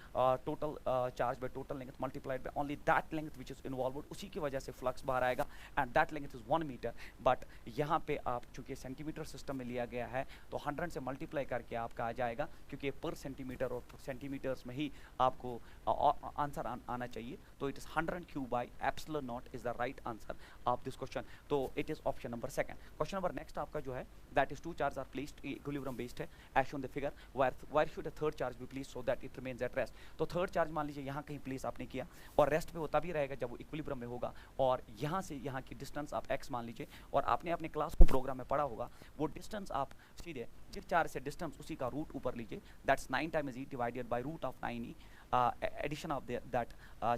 total charge by total length multiplied by only that length which is involve, उसी की वजह से फ्लक्स बाहर आएगा, and that length is 1 metre. But यहाँ पे आप चूंकि सेंटीमीटर सिस्टम में लिया गया है, तो 100 से मल्टीप्लाई करके आपका आ जाएगा, क्योंकि पर सेंटीमीटर और सेंटीमीटर्स में ही आपको आंसर आना चाहिए। तो it is 100 Q by epsilon not is the right answer of this question. तो it is option number second. Question number next आपका जो है that is 2 charge are placed equilibrium based है as shown the figure, where should the third charge be placed so that it remains at rest. तो थर्ड चार्ज मान लीजिए यहाँ कहीं प्लेस आपने किया, और रेस्ट पे वो तभी रहेगा जब वो इक्विलिब्रियम में होगा, और यहाँ से यहाँ की डिस्टेंस आप x मान लीजिए, और आपने अपने क्लास को प्रोग्राम में पढ़ा होगा, वो डिस्टेंस आप सीधे जिस चार्ज से डिस्टेंस उसी का रूट ऊपर लीजिए, that's 9 times e divided by root of 9e, addition of that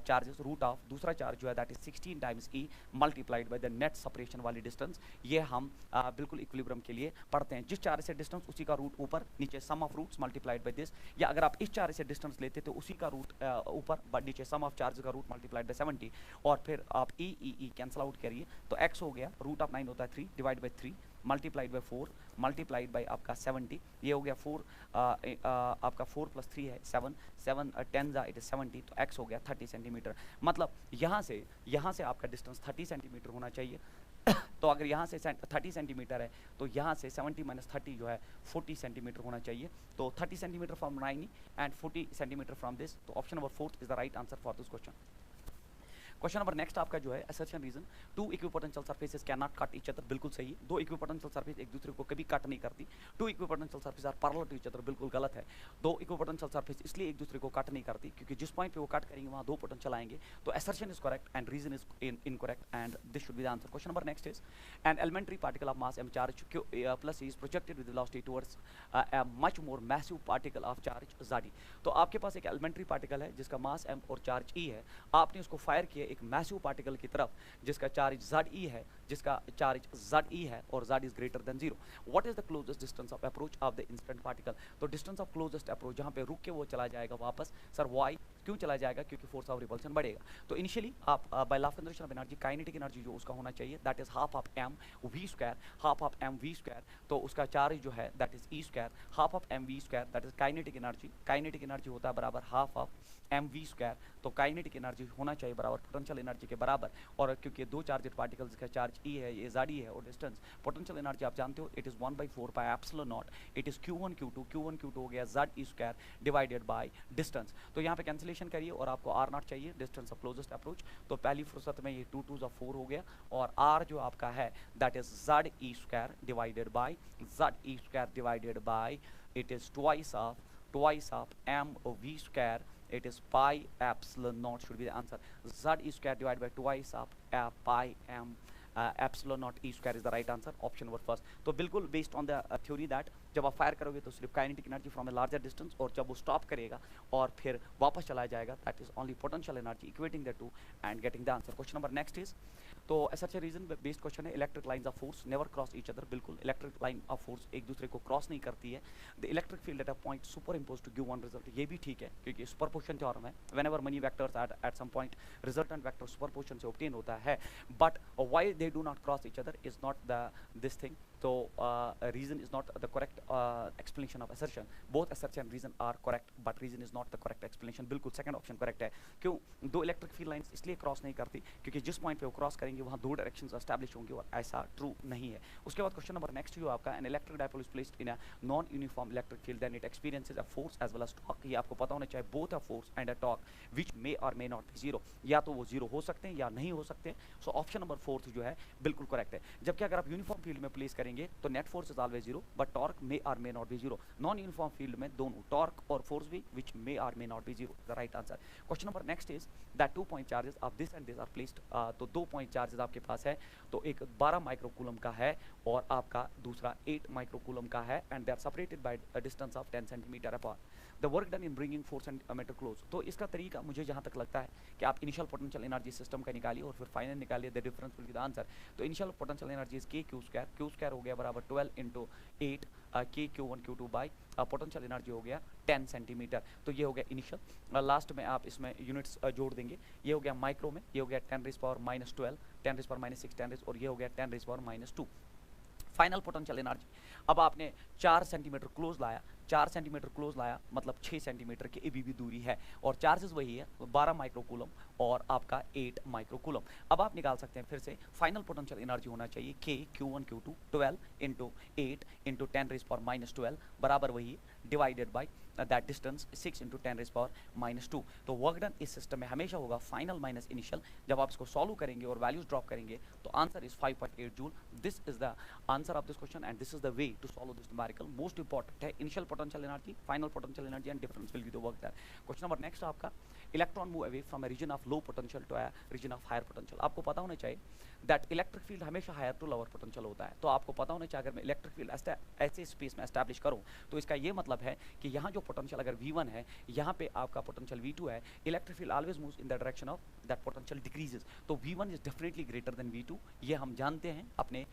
charges, root of दूसरा चार्ज जो है that is 16 times e multiplied by the net separation वाली डिस्टेंस। ये हम बिल्कुल इक्विलिब्रियम के लिए पढ़ते हैं, जिस चार्ज से डिस्टेंस उसी का रूट ऊपर, नीचे sum of roots multiplied by this, या अगर आप इस चार्ज से डिस्टेंस लेते तो उसी का रूट ऊपर, बट नीचे सम ऑफ चार्ज का रूट मल्टीप्लाइड बाय 70, और फिर आप e कैंसिल आउट करिए, तो x हो गया रूट ऑफ 9 होता है 3 divide by 3 multiplied by 4 multiplied by आपका 70, ये हो गया 4 आपका 4 प्लस 3 है 7 10 जा इट इज 70, तो x हो गया 30 सेंटीमीटर। मतलब यहाँ से आपका डिस्टेंस 30 सेंटीमीटर होना चाहिए। तो अगर यहाँ से 30 सेंटीमीटर है, तो यहाँ से 70 माइनस 30 जो है 40 सेंटीमीटर होना चाहिए। तो 30 centimetre from 9 and 40 centimetre from this, तो option number 4 is the right answer for this question. Question number next आपका जो है assertion reason, 2 equipotential surfaces can not cut each other, बिल्कुल सही है। 2 इक्विपोटेंशियल सरफेस एक दूसरे को कभी कट नहीं करती। 2 equipotential surface are parallel to each other, बिल्कुल गलत है। 2 इक्विपोटेंशियल सरफेस इसलिए एक दूसरे को कट नहीं करती क्योंकि जिस पॉइंट पे वो कट करेंगे वहाँ 2 पोटेंशियल आएंगे। तो assertion is correct and reason is incorrect, and this should be the answer. Question number next is an elementary particle of mass m चार्ज q plus is projected with velocity towards a much more massive particle of charge z। तो आपके पास एक एलिमेंट्री पार्टिकल है जिसका मास m और चार्ज e है, आपने उसको फायर किया एक मैसिव पार्टिकल की तरफ जिसका चार्ज ZE है, जिसका चार्ज ZE है और Z is greater than 0। What is the closest distance of approach of the incident particle? तो डिस्टेंस ऑफ क्लोजेस्ट अप्रोच जहां पे रुक के वो चला जाएगा वापस, सर वाई क्यों चला जाएगा? क्योंकि फोर्स ऑफ रिपल्शन बढ़ेगा। तो इनिशियली आप by law of conservation of energy kinetic energy जो उसका होना चाहिए that is half of M V square, half of M V square, तो उसका चार्ज जो है that is E square, half of M V square that is kinetic energy होता है बराबर half of M V square. तो काइनेटिक एनर्जी होना चाहिए बराबर पोटेंशियल एनर्जी के बराबर, और क्योंकि दो चार्जेड पार्टिकल्स का चार्ज ई है, ये ज़ाडी है, और डिस्टेंस पोटेंशियल एनर्जी आप जानते हो it is 1/4 pi epsilon not, it is Q1 Q2 हो गया Z E square divided by distance. तो यहाँ पे कैंसिलेशन करिए और आपको R नॉट चाहिए, डिस्टेंस ऑफ क्लोजेस्ट अप्रोच। तो पहली फुर्सत में ये 2 2 4 हो गया, और R जो आपका है that is Z E square divided bye it is twice of m v square, it is pi epsilon naught should be the answer. Z E square divided by twice of pi m epsilon naught E square is the right answer, option number first. तो बिल्कुल based on the theory that जब आप फायर करोगे तो सिर्फ kinetic energy from a larger distance, और जब वो स्टॉप करेगा और फिर वापस चला जाएगा that is only potential energy, equating the two and getting the answer. Question number next is, तो ऐसा रीजन बेस्ड क्वेश्चन है, electric lines of force never cross each other. बिल्कुल इलेक्ट्रिक लाइन ऑफ फोर्स एक दूसरे को क्रॉस नहीं करती है। The electric field at a point super impose to give one result, ये भी ठीक है क्योंकि सुपरपोजिशन थ्योरम है, whenever many vectors at some point resultant vector superposition से ऑब्टेन होता है, but why they do not cross each other is not the this thing. तो reason is not the correct explanation of assertion. Both assertion and reason are correct, but reason is not the correct explanation. बिल्कुल सेकंड ऑप्शन करेक्ट है। क्यों? दो इलेक्ट्रिक फील्ड लाइंस इसलिए क्रॉस नहीं करती क्योंकि जिस पॉइंट पे वो क्रॉस करेंगे वहाँ दो डायरेक्शंस एस्टैब्लिश होंगे, और ऐसा ट्रू नहीं है। उसके बाद क्वेश्चन नंबर नेक्स्ट जो आपका, an electric dipole is placed in a non uniform electric field then it experiences a force as well as torque. ये आपको पता होना चाहिए, both a force and a torque which may और मे नॉट बी जीरो, या तो वो जीरो हो सकते हैं या नहीं हो सकते। सो ऑप्शन नंबर फोर्थ जो है बिल्कुल करेक्ट है। जबकि अगर आप यूनिफॉर्म फील्ड में प्लेस करेंगे तो net force is always zero, but torque may or may not be zero. Non-uniform field में दोनों torque और force भी which may or may not be zero. The right answer. Question number next is that 2 point charges of this and this are placed. तो 2 point charges आपके पास है, तो एक 12 माइक्रोकूलम का है और आपका दूसरा 8 माइक्रोकूलम का है, and they are separated by a distance of 10 centimeter apart. The work done in bringing 4 centimeter close. तो इसका तरीका मुझे जहाँ तक लगता है कि आप इनिशियल पोटेंशियल एनर्जी सिस्टम का निकालिए और फिर फाइनल निकालिए, the difference will be the answer. तो initial potential energy is K square हो गया बराबर 12 इंटू 8 K Q1 Q2 बाई पोटेंशियल एनर्जी हो गया 10 सेंटीमीटर। तो ये हो गया इनिशियल। लास्ट में आप इसमें यूनिट्स जोड़ देंगे, ये हो गया माइक्रो में, ये हो गया 10 raise power -12, 10 raise power -6, 10 raise, और ये हो गया 10 raise power -2। Final potential energy, अब आपने 4 सेंटीमीटर क्लोज लाया, 4 सेंटीमीटर क्लोज लाया मतलब 6 सेंटीमीटर की एबीबी दूरी है, और चार्जेस वही है 12 माइक्रोकूलम और आपका 8 माइक्रोकूलम। अब आप निकाल सकते हैं फिर से, फाइनल पोटेंशियल एनर्जी होना चाहिए K Q1 Q2 12 into 8 into 10 raise power -12 बराबर वही divided by that distance 6 into 10 raise power -2। तो वर्क डन इस सिस्टम में हमेशा होगा फाइनल माइनस इनिशियल। जब आप इसको सॉल्व करेंगे और वैल्यूज ड्रॉप करेंगे तो answer is 5.8 joule. This is the answer of this question and this is the way to solve this numerical. Most important है initial potential energy, final potential energy and difference will be the work done. Question number next आपका, electron move away from a region of low potential to a region of higher potential. आपको पता होना चाहिए दैट इलेक्ट्रिक फील्ड हमेशा हायर टू लोअर पोटेंशियल होता है। तो आपको पता होना चाहिए अगर मैं इलेक्ट्रिक फील्ड ऐसे स्पेस में एस्टैब्लिश करूं तो इसका ये मतलब है कि यहाँ जो पोटेंशियल अगर V1 है, यहाँ पे आपका पोटेंशियल V2 है, electric field always moves in the direction of that potential decreases. तो V1 is definitely greater than V2, ये हम जानते हैं अपने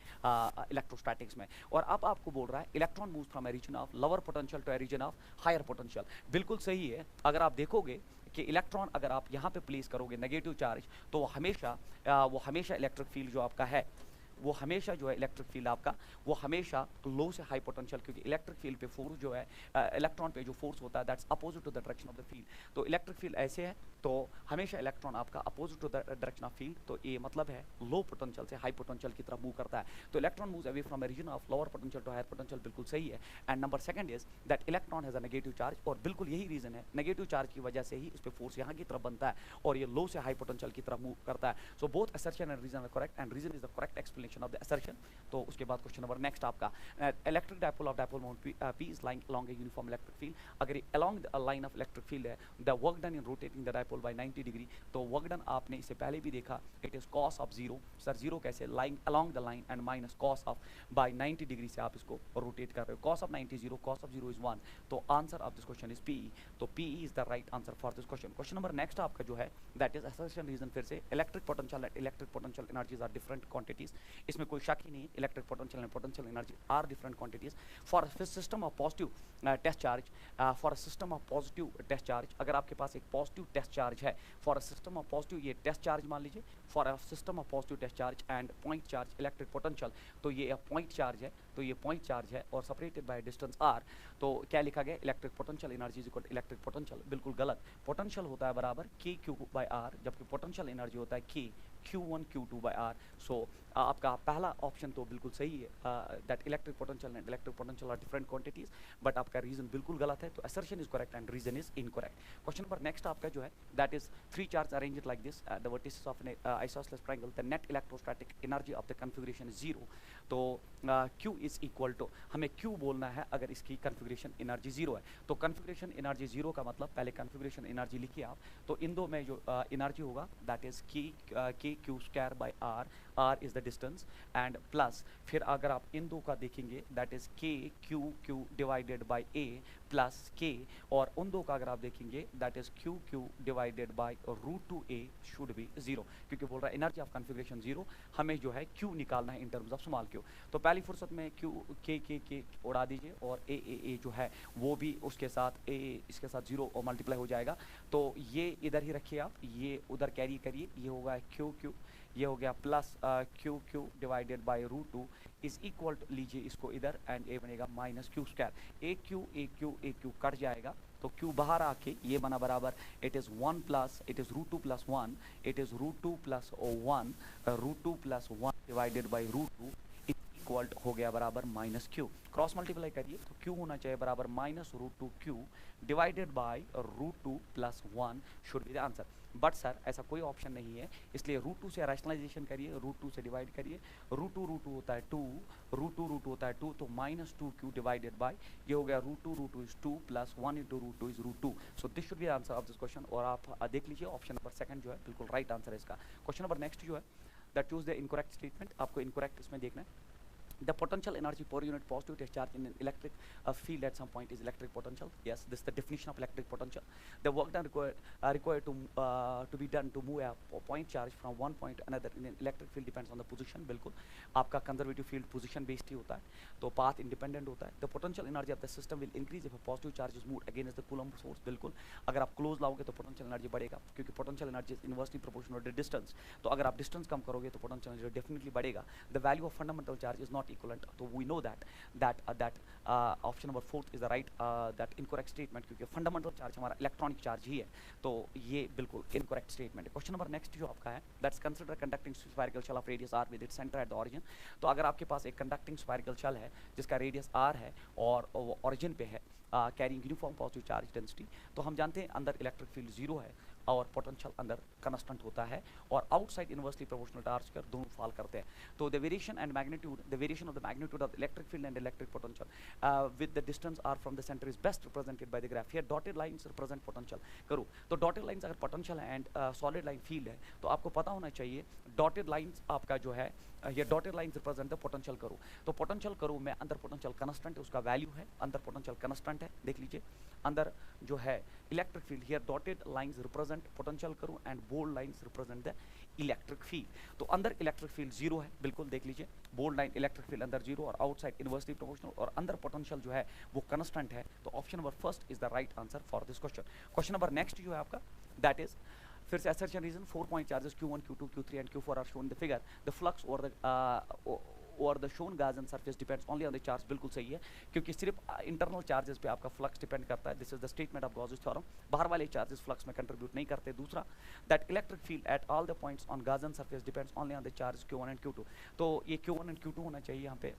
इलेक्ट्रोस्टैटिक्स में। और अब आपको बोल रहा है electron moves from a region of lower potential to a region of higher potential. बिल्कुल सही है। अगर आप देखोगे कि इलेक्ट्रॉन अगर आप यहाँ पे प्लेस करोगे नेगेटिव चार्ज, तो वो हमेशा इलेक्ट्रिक फील्ड जो आपका है वो हमेशा जो है इलेक्ट्रिक फील्ड आपका वो हमेशा लो से हाई पोटेंशियल, क्योंकि इलेक्ट्रिक फील्ड पे फोर्स जो है इलेक्ट्रॉन पे जो फोर्स होता है that's opposite to the direction of the field. तो इलेक्ट्रिक फील्ड ऐसे है तो हमेशा इलेक्ट्रॉन आपका opposite to the direction of field, तो ये मतलब है लो पोटेंशियल से हाई पोटेंशियल की तरफ मूव करता है। तो electron moves away from a region of lower potential to higher potential, बिल्कुल सही है। And number second is that electron has a negative charge, और बिल्कुल यही रीजन है, नेगेटिव चार्ज की वजह से ही इस पे फोर्स यहाँ की तरफ बनता है और ये लो से हाई पोटेंशियल की तरफ मूव करता है। So both assertion and reason are correct and reason is the correct explanation of the assertion. तो उसके बाद क्वेश्चन नंबर नेक्स्ट आपका, electric dipole of dipole moment P is lying along a uniform electric field। अगर along the line of electric field है, the work done in rotating the dipole by 90 degree, तो वर्क डन आपने इससे पहले भी देखा, it is cos of 0। Sir 0 कैसे? Line along the line and minus cos of by 90 degree से आप इसको रोटेट कर रहे हो। cos of 90 0, cos of 0 is 1। तो answer of this question is PE। तो PE is the right answer for this question. Question number next आपका जो है दैट इज असर्शन रीजन। फिर से electric potential and electric potential energies are different quantities. इसमें कोई शक ही नहीं है. Electric potential and potential energy are different quantities. For a system of positive test charge, for a system of positive test charge, अगर आपके पास एक पॉजिटिव टेस्ट चार्ज है, for a system of positive, ये टेस्ट चार्ज मान लीजिए, for a system of positive test charge and point charge electric potential, तो ये पॉइंट चार्ज है, तो ये पॉइंट चार्ज है और सेपरेटेड बाय डिस्टेंस आर. तो क्या लिखा गया, electric potential energy is equal to electric potential. बिल्कुल गलत. पोटेंशियल होता है बराबर के क्यू बाय आर, जबकि पोटेंशियल एनर्जी होता है के Q1 Q2 बाय आर. सो आपका पहला ऑप्शन तो बिल्कुल सही है, that electric potential and electric potential are different quantities, but आपका रीजन बिल्कुल गलत है. तो assertion is correct and reason is incorrect. Question number next आपका जो है, that is three charge arranged like this, the vertices of an isosceles triangle, the net electrostatic energy of the configuration is 0. तो Q इज इक्वल टू, हमें Q बोलना है अगर इसकी कन्फिगरेशन एनर्जी 0 है. तो कन्फिगरेशन एनर्जी 0 का मतलब, पहले कन्फिगरेशन एनर्जी लिखिए आप. तो इन दो में जो एनर्जी होगा that is K Q square by R, R is the distance, and plus फिर अगर आप इन दो का देखेंगे that is K Q Q divided by A plus K, और उन दो का अगर आप देखेंगे that is Q Q divided by root two A should be 0, क्योंकि बोल रहा है एनर्जी ऑफ कन्फिगरेशन 0, हमें जो है क्यू निकालना है in terms of small Q. तो पहली फुर्सत में क्यू के उड़ा दीजिए, और ए जो है वो भी उसके साथ ए इसके साथ 0 और मल्टीप्लाई हो जाएगा. तो ये इधर ही रखिए आप, ये उधर कैरी करिए, ये होगा क्यू क्यू, ये हो गया plus Q Q divided by root two is equal to, लीजिए इसको इधर, एंड ए बनेगा minus Q square. A Q cut जाएगा, तो क्यू बाहर आके ये बना बराबर, it is 1 plus, it is root two plus 1, it is root two plus 1, root two plus 1 divided by root two equal हो गया बराबर माइनस क्यू. क्रॉस मल्टीप्लाई करिए तो क्यू होना चाहिए बराबर minus root two Q divided by root two plus 1 should be the answer. But sir ऐसा कोई ऑप्शन नहीं है, इसलिए रूट टू से रैशनलाइजेशन करिए, रूट टू से डिवाइड करिए, रूट टू होता है 2, रूट टू होता है 2, तो माइनस 2q डिवाइडेड बाय, ये हो गया root two is 2 plus 1 into root two is root 2. So this should be answer of this question. और आप देख लीजिए ऑप्शन नंबर सेकंड जो है बिल्कुल राइट आंसर है इसका. क्वेश्चन नंबर नेक्स्ट जो है, that choose the incorrect statement. आपको इनकरेक्ट इसमें देखना है. The potential energy per unit positive test charge in an electric field at some point is electric potential. Yes, this is the definition of electric potential. The work done required to be done to move a point charge from one point to another in an electric field depends on the position. बिल्कुल आपका conservative field position based ही होता है, तो path independent होता है. The potential energy of the system will increase if a positive charge is moved against the Coulomb source. बिल्कुल अगर आप close लाओगे तो potential energy बढ़ेगा, क्योंकि potential energy is inversely proportional to distance. तो अगर आप distance कम करोगे तो potential energy definitely बढ़ेगा. The value of fundamental charge is not equivalent. तो we know that option number 4 is the right that incorrect statement, क्योंकि fundamental charge हमारा electronic charge ही है, तो ये बिल्कुल incorrect statement है. क्वेश्चन नंबर नेक्स्ट जो आपका है, that's consider conducting spherical shell of radius r with its center at the origin. तो अगर आपके पास एक conducting spherical shell है जिसका रेडियस r है और origin पे है, carrying uniform positive charge density, तो हम जानते हैं अंदर इलेक्ट्रिक फील्ड 0 है और पोटेंशियल अंदर कांस्टेंट होता है, और आउटसाइड इनवर्सली प्रोपोर्शनल चार्ज कर दोनों फॉल करते हैं. तो the variation and magnitude, the variation of the magnitude of electric field and electric potential with the distance R from the centre is best represented by the graph. Here dotted lines represent potential. करो तो डॉटेड लाइंस अगर पोटेंशियल है एंड सॉलिड लाइन फील्ड है, तो आपको पता होना चाहिए डॉटेड लाइंस आपका जो है, ये dotted lines represent the potential. करो तो पोटेंशियल करो में अंदर पोटेंशियल कांस्टेंट है, उसका वैल्यू है, अंदर पोटेंशियल कांस्टेंट है. देख लीजिए अंदर जो है electric field, here dotted lines represent potential करो and bold lines represent the electric field. तो अंदर इलेक्ट्रिक फील्ड 0 है, बिल्कुल देख लीजिए, बोल्ड लाइन इलेक्ट्रिक फील्ड अंदर 0 और आउटसाइड इनवर्सली प्रोपोर्शनल, और अंदर पोटेंशियल जो है वो कांस्टेंट है. तो option number first is the right answer for this question. Question number next जो है आपका, दैट इज फिर से assertion reason 4 point charges Q1, Q2, Q3 and Q4 are shown in the figure. The flux or the shown Gaussian surface depends only on the charge. बिल्कुल सही है, क्योंकि सिर्फ इंटरनल चार्जेस पे आपका फ्लक्स डिपेंड करता है. This is the statement of Gaussian theorem. बाहर वाले चार्जेस फ्लक्स में कंट्रीब्यूट नहीं करते. दूसरा, that electric field at all the points on Gaussian surface depends only on the charge Q1 and Q2. तो ये Q1 and Q2 होना चाहिए, यहाँ पे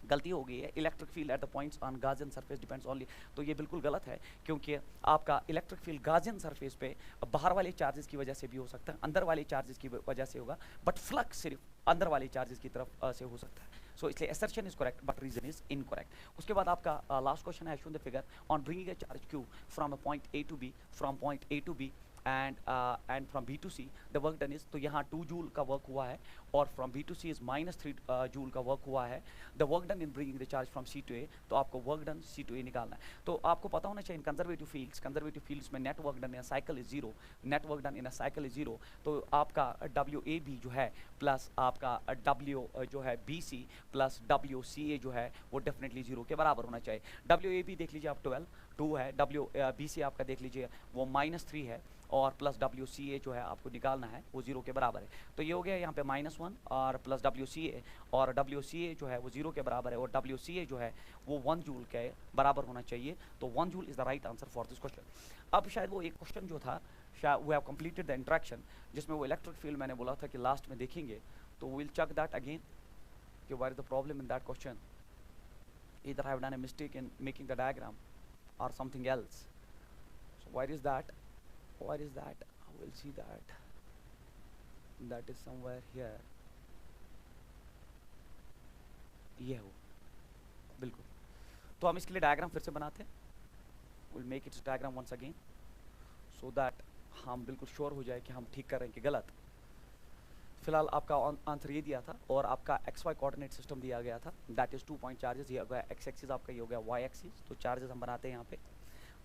गलती हो गई है. Electric field at the points on Gaussian surface depends only, तो ये बिल्कुल गलत है, क्योंकि आपका इलेक्ट्रिक फील्ड Gaussian सरफेस पे बाहर वाले चार्जेस की वजह से भी हो सकता है, अंदर वाले चार्जेस की वजह से होगा, बट फ्लक्स सिर्फ अंदर वाले चार्जेस की तरफ से हो सकता है. सो इसलिए assertion is correct but reason is incorrect. उसके बाद आपका लास्ट क्वेश्चन है, show the figure on bringing a charge Q from a point A to B, from point A to B and from B to C the work done is, तो यहाँ 2 जूल का वर्क हुआ है, और from B to C is -3 joule का वर्क हुआ है. The work done in bringing the charge from C to A, तो आपको work done C to A निकालना है. तो आपको पता होना चाहिए कंजर्वेटिव फील्ड्स में net work done in cycle is 0, net work done in a cycle is 0. तो आपका WAB जो है प्लस आपका W जो है BC प्लस WCA जो है वो डेफिनेटली 0 के बराबर होना चाहिए. WAB देख लीजिए आप 2 है, WBC आपका देख लीजिए वो -3 है, और प्लस WCA जो है आपको निकालना है वो 0 के बराबर है. तो ये हो गया यहाँ पे -1 और प्लस WCA, और WCA जो है वो 0 के बराबर है, और WCA जो है वो 1 जूल के बराबर होना चाहिए. तो 1 joule is the right answer for this question. अब शायद वो एक क्वेश्चन जो था, शायद we have completed the interaction, जिसमें वो इलेक्ट्रिक फील्ड मैंने बोला था कि लास्ट में देखेंगे, तो विल चेक दैट अगेन कि what is the problem in that question. Either I have done a mistake in making the diagram or something else. So where is that? We'll see that. That is somewhere here. ये हो बिल्कुल. तो हम इसके लिए डायग्राम फिर से बनाते हैं. We'll make its diagram once again so that हम बिल्कुल श्योर हो जाए कि हम ठीक कर रहे हैं कि गलत. फिलहाल आपका आंसर ये दिया था, और आपका XY कोऑर्डिनेट सिस्टम दिया गया था. That is 2 point charges. ये हो गया x एक्सिस आपका, ये हो गया y एक्सिस. तो चार्जेस हम बनाते हैं यहाँ पे.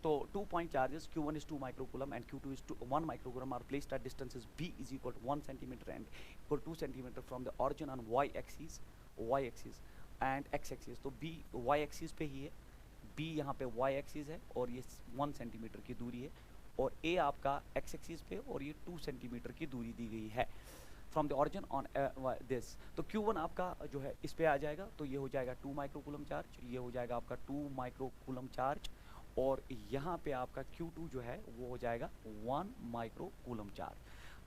तो 2 point charges Q1 is 2 microcoulomb and Q2 is 1 microcoulomb are placed at distances B is equal to 1 centimeter and equal 2 centimeter from the origin on y axis and x axis. तो B y axis पे ही है, B यहाँ पे y axis है, और ये 1 सेंटीमीटर की दूरी है, और A आपका x axis पे, और ये 2 सेंटीमीटर की दूरी दी गई है from the origin on this. तो Q1 आपका जो है इस पे आ जाएगा, तो ये हो जाएगा 2 माइक्रोकूलम चार्ज, ये हो जाएगा आपका 2 माइक्रोकूलम चार्ज, और यहाँ पे आपका Q2 जो है वो हो जाएगा 1 माइक्रोकूलम चार्ज.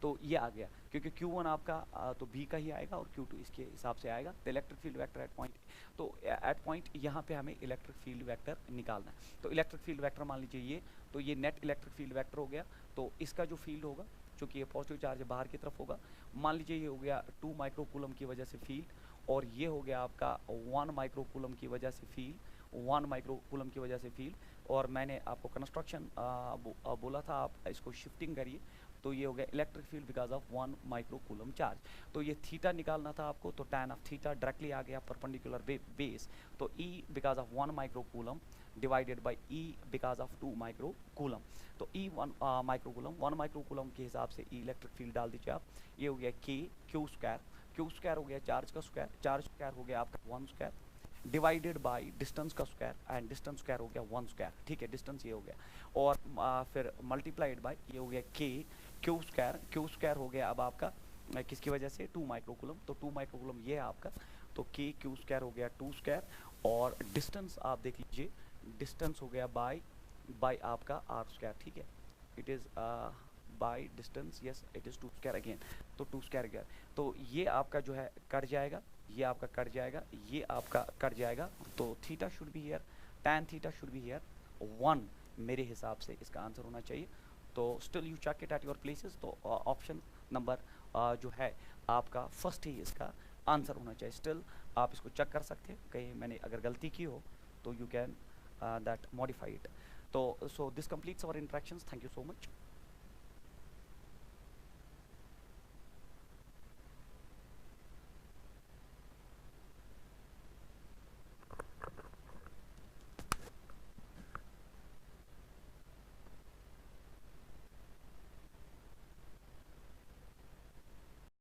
तो ये आ गया, क्योंकि Q1 आपका तो B का ही आएगा, और Q2 इसके हिसाब से आएगा. तो electric field vector eight point, तो एट पॉइंट यहाँ पे हमें इलेक्ट्रिक फील्ड वेक्टर निकालना है. तो इलेक्ट्रिक फील्ड वेक्टर मान लीजिए ये, तो ये नेट इलेक्ट्रिक फील्ड वेक्टर हो गया. तो इसका जो फील्ड होगा, चूँकि ये पॉजिटिव चार्ज है बाहर की तरफ होगा, मान लीजिए ये हो गया 2 माइक्रोकूलम की वजह से फील्ड, और ये हो गया आपका 1 माइक्रोकूलम की वजह से फील्ड, 1 माइक्रोकूलम की वजह से फील्ड. और मैंने आपको कंस्ट्रक्शन बोला था, आप इसको शिफ्टिंग करिए, तो ये हो गया electric field because of 1 microcoulomb charge. तो ये थीटा निकालना था आपको, तो tan ऑफ थीटा डायरेक्टली आ गया परपेंडिकुलर बेस. तो E because of 1 microcoulomb divided by E because of 2 microcoulomb. तो E 1 माइक्रोकूलम, 1 माइक्रोकूलम के हिसाब से E इलेक्ट्रिक फील्ड डाल दीजिए आप. ये हो गया Q स्क्वायर हो गया चार्ज का स्क्वायर हो गया आपका 1 स्क्वायर डिवाइडेड बाय डिस्टेंस का स्क्वायर, एंड डिस्टेंस स्क्वायर हो गया 1 स्क्वायर. ठीक है, डिस्टेंस ये हो गया, और फिर मल्टीप्लाइड बाय ये हो गया क्यू स्क्वायर हो गया अब आपका किसकी वजह से 2 माइक्रोकूलम. तो 2 माइक्रोकूलम ये है आपका, तो क्यू स्क्वायर हो गया 2 स्क्वायर, और डिस्टेंस आप देख लीजिए, डिस्टेंस हो गया बाय आपका r स्क्वायर. ठीक है, it is by distance, yes it is 2 square again. तो 2 स्क्वायर गया, तो ये आपका जो है कट जाएगा, ये आपका कट जाएगा, ये आपका कट जाएगा. तो theta should be here, tan theta should be here 1 मेरे हिसाब से इसका आंसर होना चाहिए. तो still you check it at your places. तो ऑप्शन नंबर जो है आपका फर्स्ट ही इसका आंसर होना चाहिए. स्टिल आप इसको चेक कर सकते हैं, कहीं मैंने अगर गलती की हो तो you can that modify it. तो so this completes our interactions. Thank you so much.